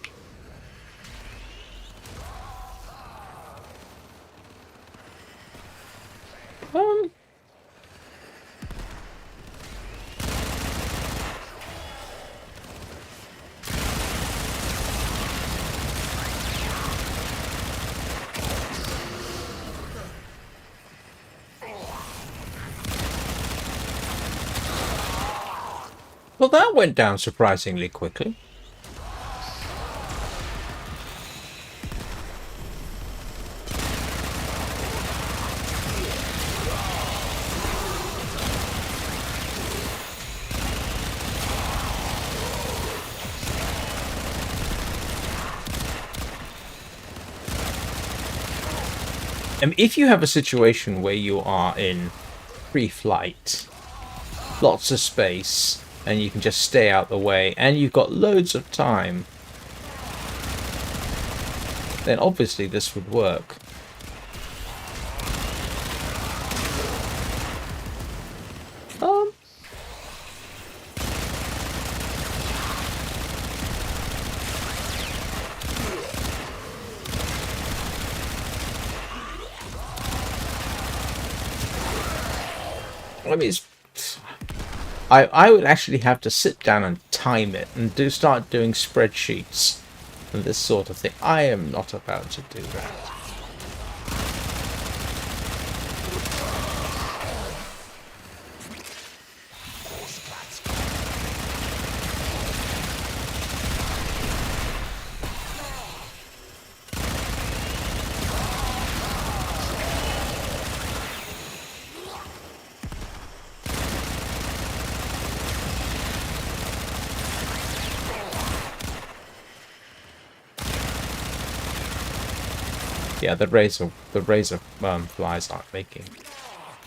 Well, that went down surprisingly quickly. If you have a situation where you are in pre-flight, lots of space, and you can just stay out the way, and you've got loads of time, then obviously this would work. I mean, I would actually have to sit down and time it and start doing spreadsheets and this sort of thing. I am not about to do that. Yeah, the razor flies aren't making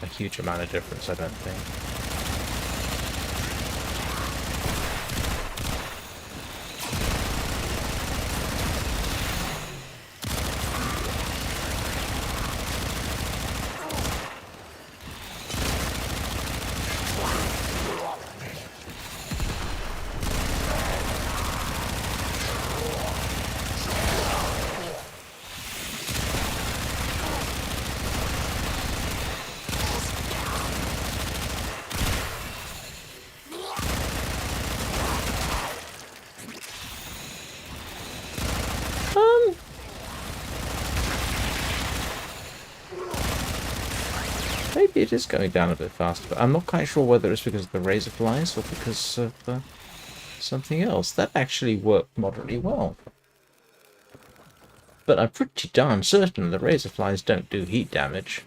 a huge amount of difference, I don't think. Maybe it is going down a bit faster, but I'm not quite sure whether it's because of the razor flies or because of something else. That actually worked moderately well. But I'm pretty darn certain the razor flies don't do heat damage.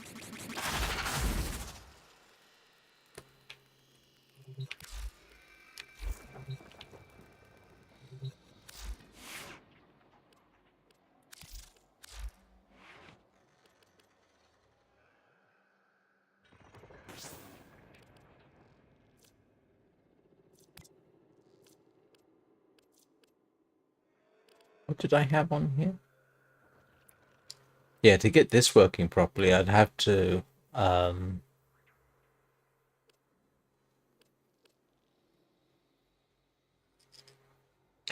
What did I have on here? Yeah, to get this working properly, I'd have to... I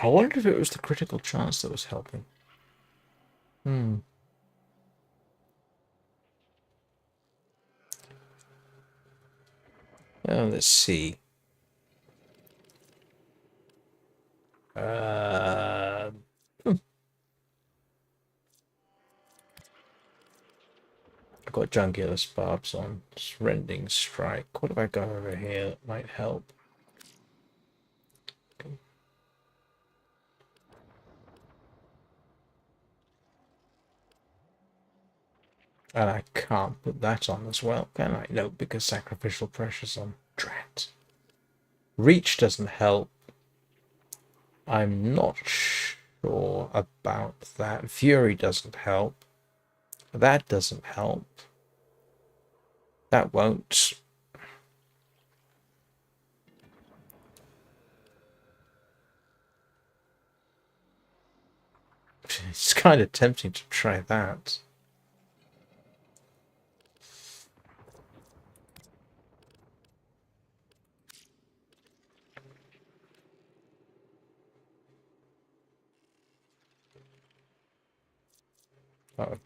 wonder if it was the critical chance that was helping. Oh, let's see. I've got Jungulus Barbs on. Rending Strike. What have I got over here that might help? Okay. And I can't put that on as well, can I? No, because Sacrificial Pressure's on. Drat. Reach doesn't help. I'm not sure about that. Fury doesn't help. That doesn't help. That won't. It's kind of tempting to try that. Oh.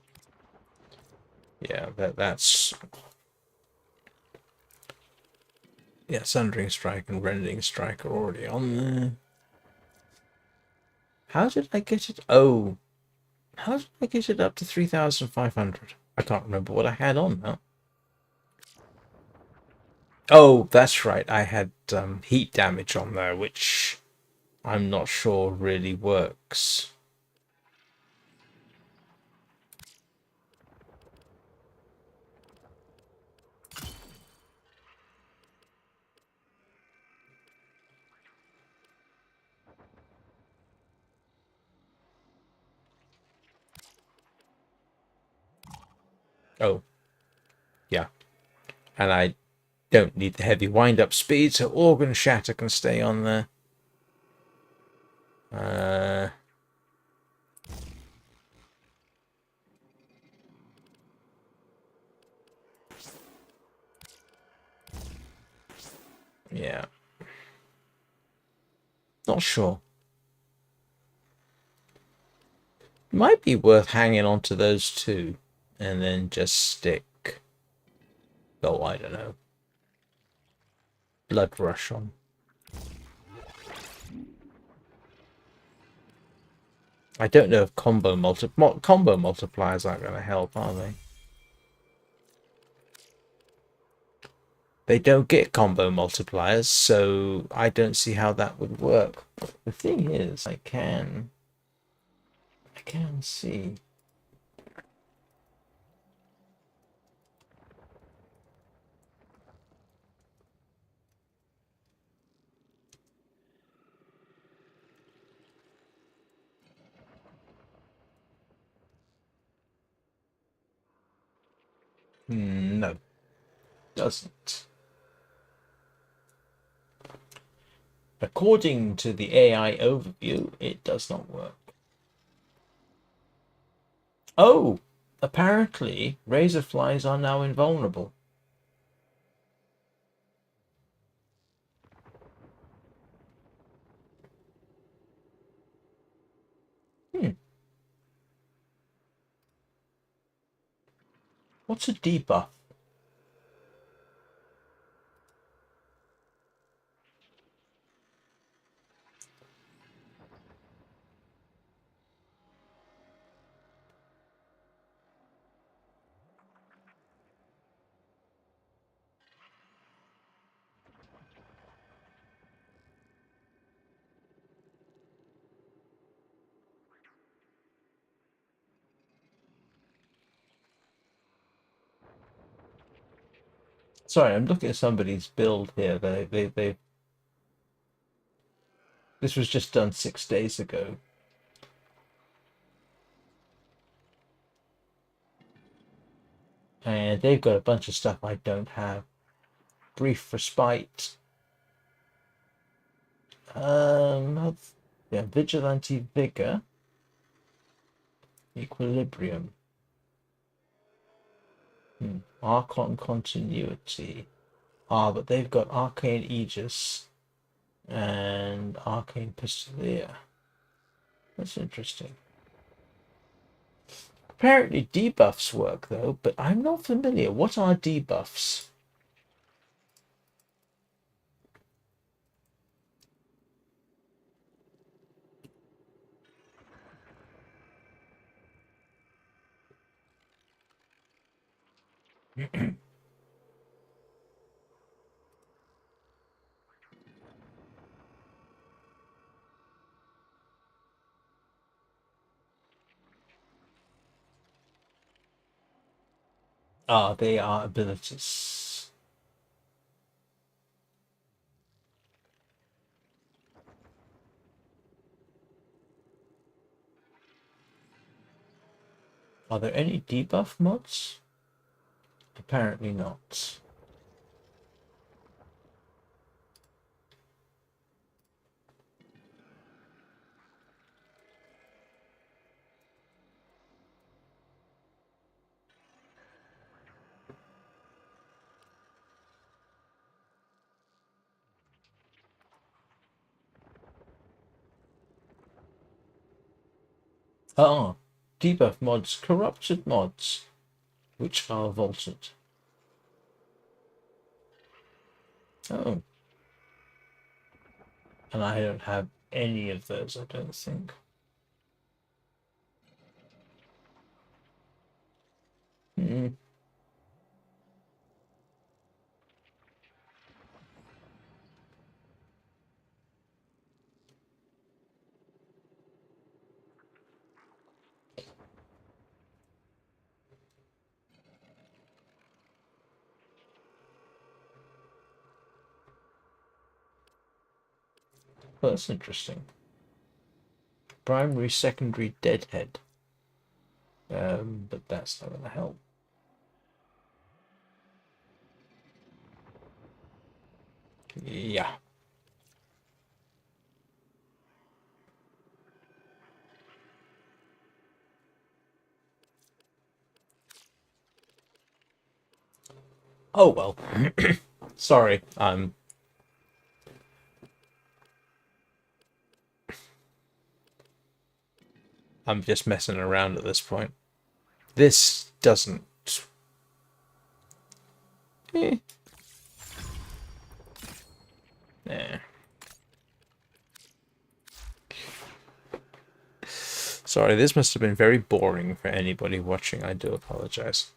Yeah, that's... Yeah, Sundering Strike and Rending Strike are already on there. How did I get it? Oh. How did I get it up to 3,500? I can't remember what I had on now. Oh, that's right. I had heat damage on there, which I'm not sure really works. Oh, yeah. And I don't need the heavy wind-up speed, so Organ Shatter can stay on there. Yeah. Not sure. Might be worth hanging on to those two and then just stick... Oh, I don't know. Blood Rush on. I don't know if combo multipliers aren't going to help, are they? They don't get combo multipliers, so I don't see how that would work. The thing is, I can see. No, doesn't. According to the AI overview, it does not work. Oh, apparently razor flies are now invulnerable. What's a debuff? Sorry, I'm looking at somebody's build here. They this was just done 6 days ago. And they've got a bunch of stuff I don't have. Brief respite. Yeah, vigilante vigor. Equilibrium. Archon continuity. But they've got arcane aegis and arcane pistolier. That's interesting. Apparently debuffs work though, but I'm not familiar. What are debuffs? They are abilities. Are there any debuff mods? Apparently not. Debuff mods, corrupted mods, which are vaulted. Oh. And I don't have any of those, I don't think. Well, that's interesting. Primary, secondary, deadhead. But that's not going to help. Yeah. Oh well. Sorry, I'm just messing around at this point. This doesn't. Nah. Sorry, this must have been very boring for anybody watching. I do apologize.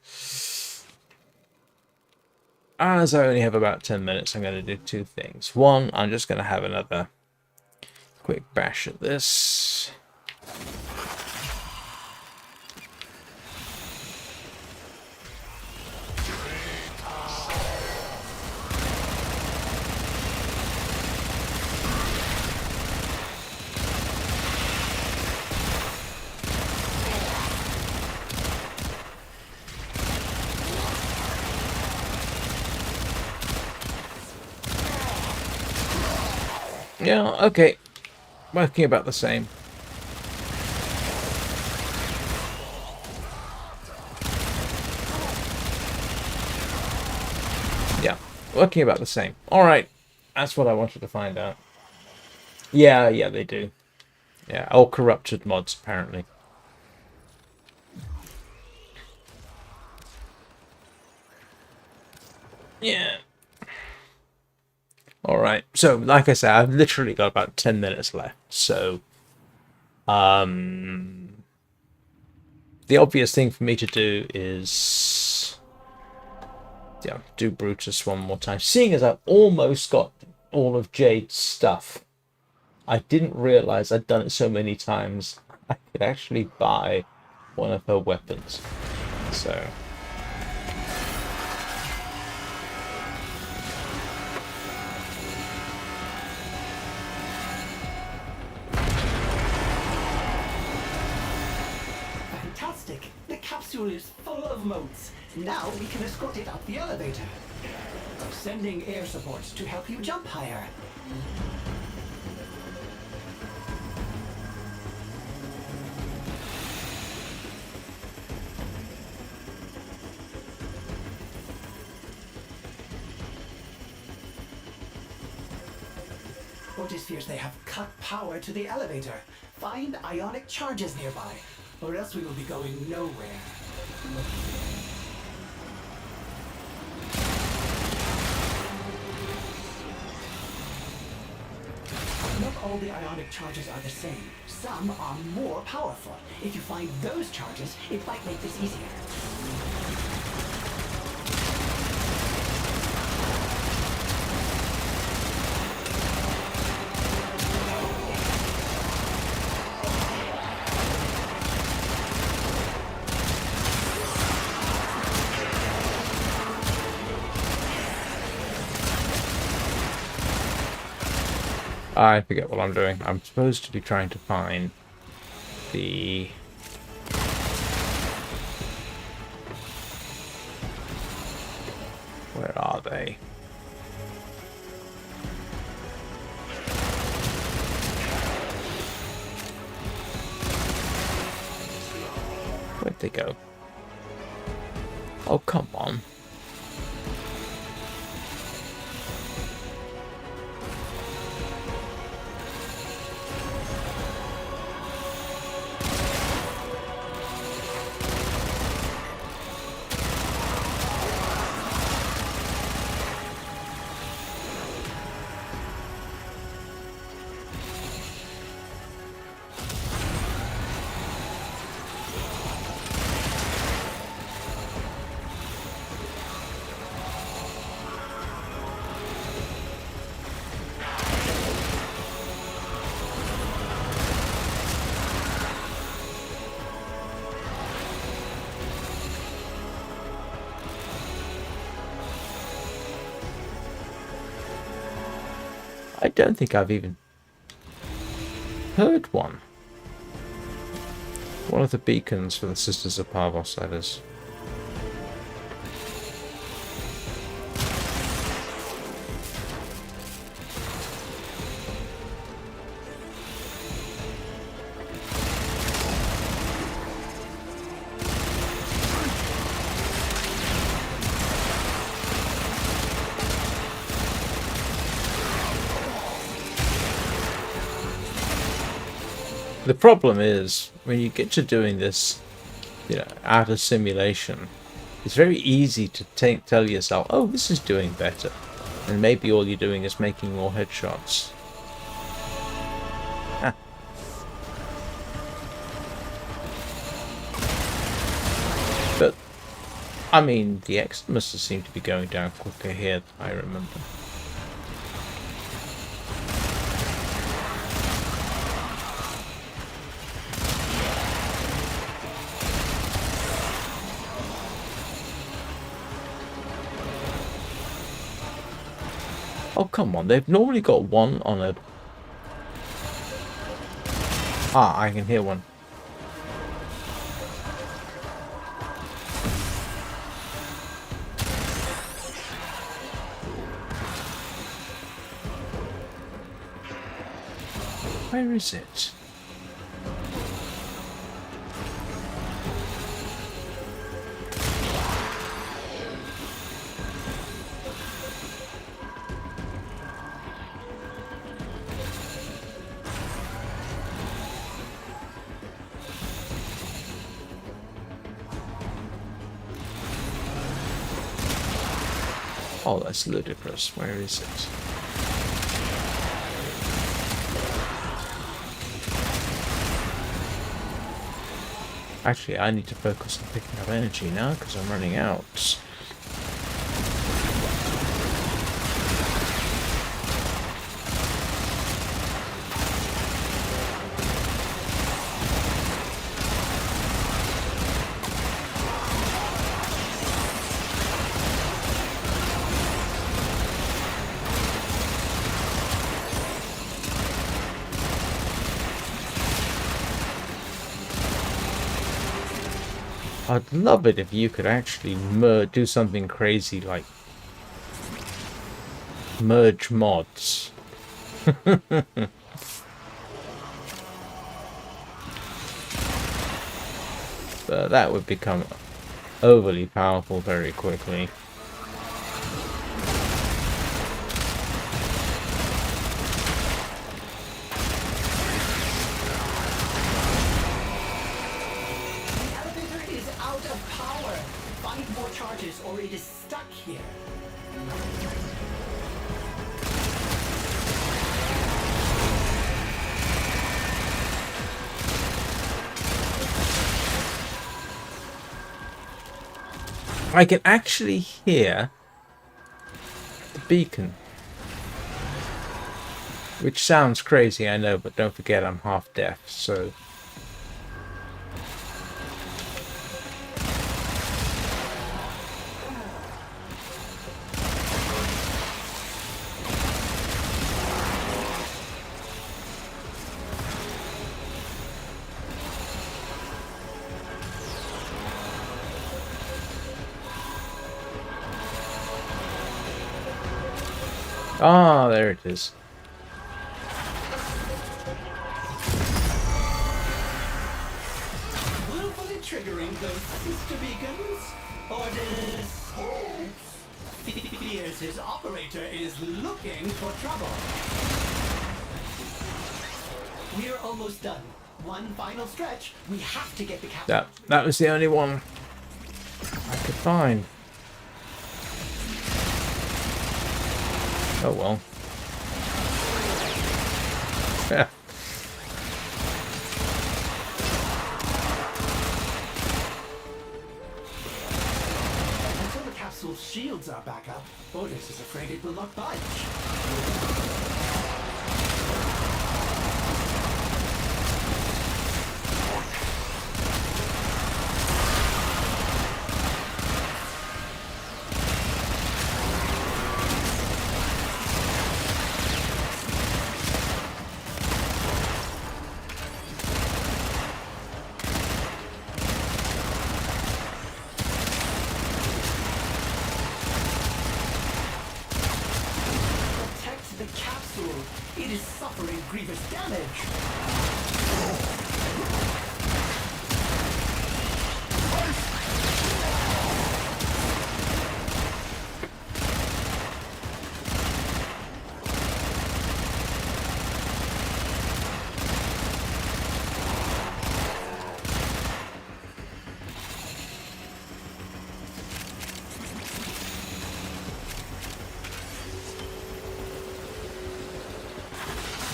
As I only have about 10 minutes, I'm going to do two things. One, I'm just going to have another quick bash at this. Yeah, okay. Working about the same. Yeah, working about the same. Alright, that's what I wanted to find out. Yeah, they do. Yeah, all corrupted mods, apparently. Yeah. Alright, so like I said, I've literally got about 10 minutes left, so the obvious thing for me to do is do Brutus one more time. Seeing as I've almost got all of Jade's stuff, I didn't realize I'd done it so many times I could actually buy one of her weapons. So capsule is full of motes. Now we can escort it up the elevator. Sending air support to help you jump higher. Otis fears they have cut power to the elevator. Find ionic charges nearby, or else we will be going nowhere. Not all the ionic charges are the same. Some are more powerful. If you find those charges, it might make this easier. I forget what I'm doing. I'm supposed to be trying to find the... Where are they? Where'd they go? Oh, come on. I don't think I've even heard one. One of the beacons for the Sisters of Parvos, that is. The problem is, when you get to doing this, out of simulation, it's very easy to tell yourself, oh, this is doing better. And maybe all you're doing is making more headshots. Ah. But, I mean, the Exodusters seem to be going down quicker here than I remember. Oh, come on. They've normally got one on a... Ah, I can hear one. Where is it? Oh, that's ludicrous. Where is it? Actually, I need to focus on picking up energy now because I'm running out. I'd love it if you could actually do something crazy like merge mods. But that would become overly powerful very quickly. The elevator is out of power. Find more charges or it is stuck here. I can actually hear the beacon. Which sounds crazy, I know, but don't forget I'm half deaf, so... Ah, there it is. Willfully triggering those sister beacons? Orders. Fears his operator is looking for trouble. We're almost done. One final stretch. We have to get the captain. That was the only one I could find. Oh well. Yeah. Until the capsule's shields are back up, Orders is afraid it will not budge. It is suffering grievous damage.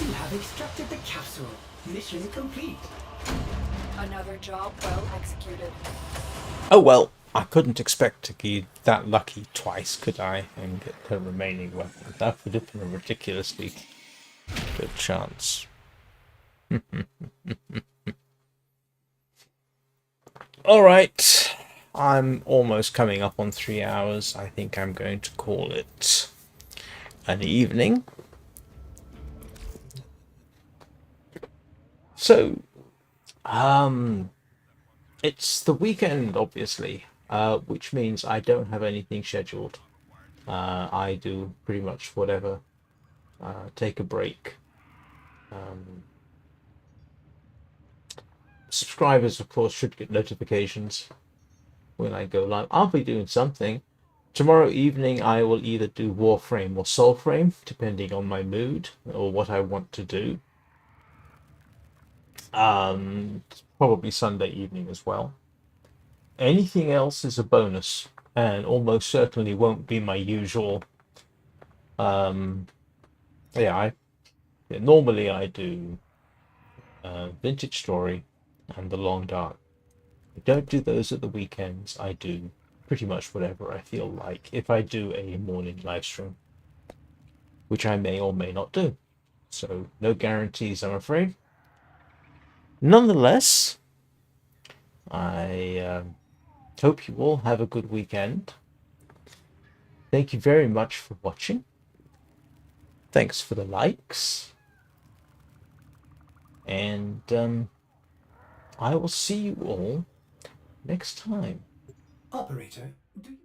You have extracted the capsule. Mission complete. Another job well executed. Oh well, I couldn't expect to be that lucky twice, could I? And get her remaining weapon. That would have been a ridiculously good chance. Alright, I'm almost coming up on 3 hours. I think I'm going to call it an evening. So, it's the weekend, obviously, which means I don't have anything scheduled. I do pretty much whatever. Take a break. Subscribers, of course, should get notifications when I go live. I'll be doing something. Tomorrow evening, I will either do Warframe or Soulframe, depending on my mood or what I want to do. Probably Sunday evening as well. Anything else is a bonus, and almost certainly won't be my usual. Normally I do Vintage Story and The Long Dark. I don't do those at the weekends. I do pretty much whatever I feel like. If I do a morning live stream, which I may or may not do, so no guarantees, I'm afraid. Nonetheless, I hope you all have a good weekend. Thank you very much for watching. Thanks for the likes. And I will see you all next time. Operator, do you...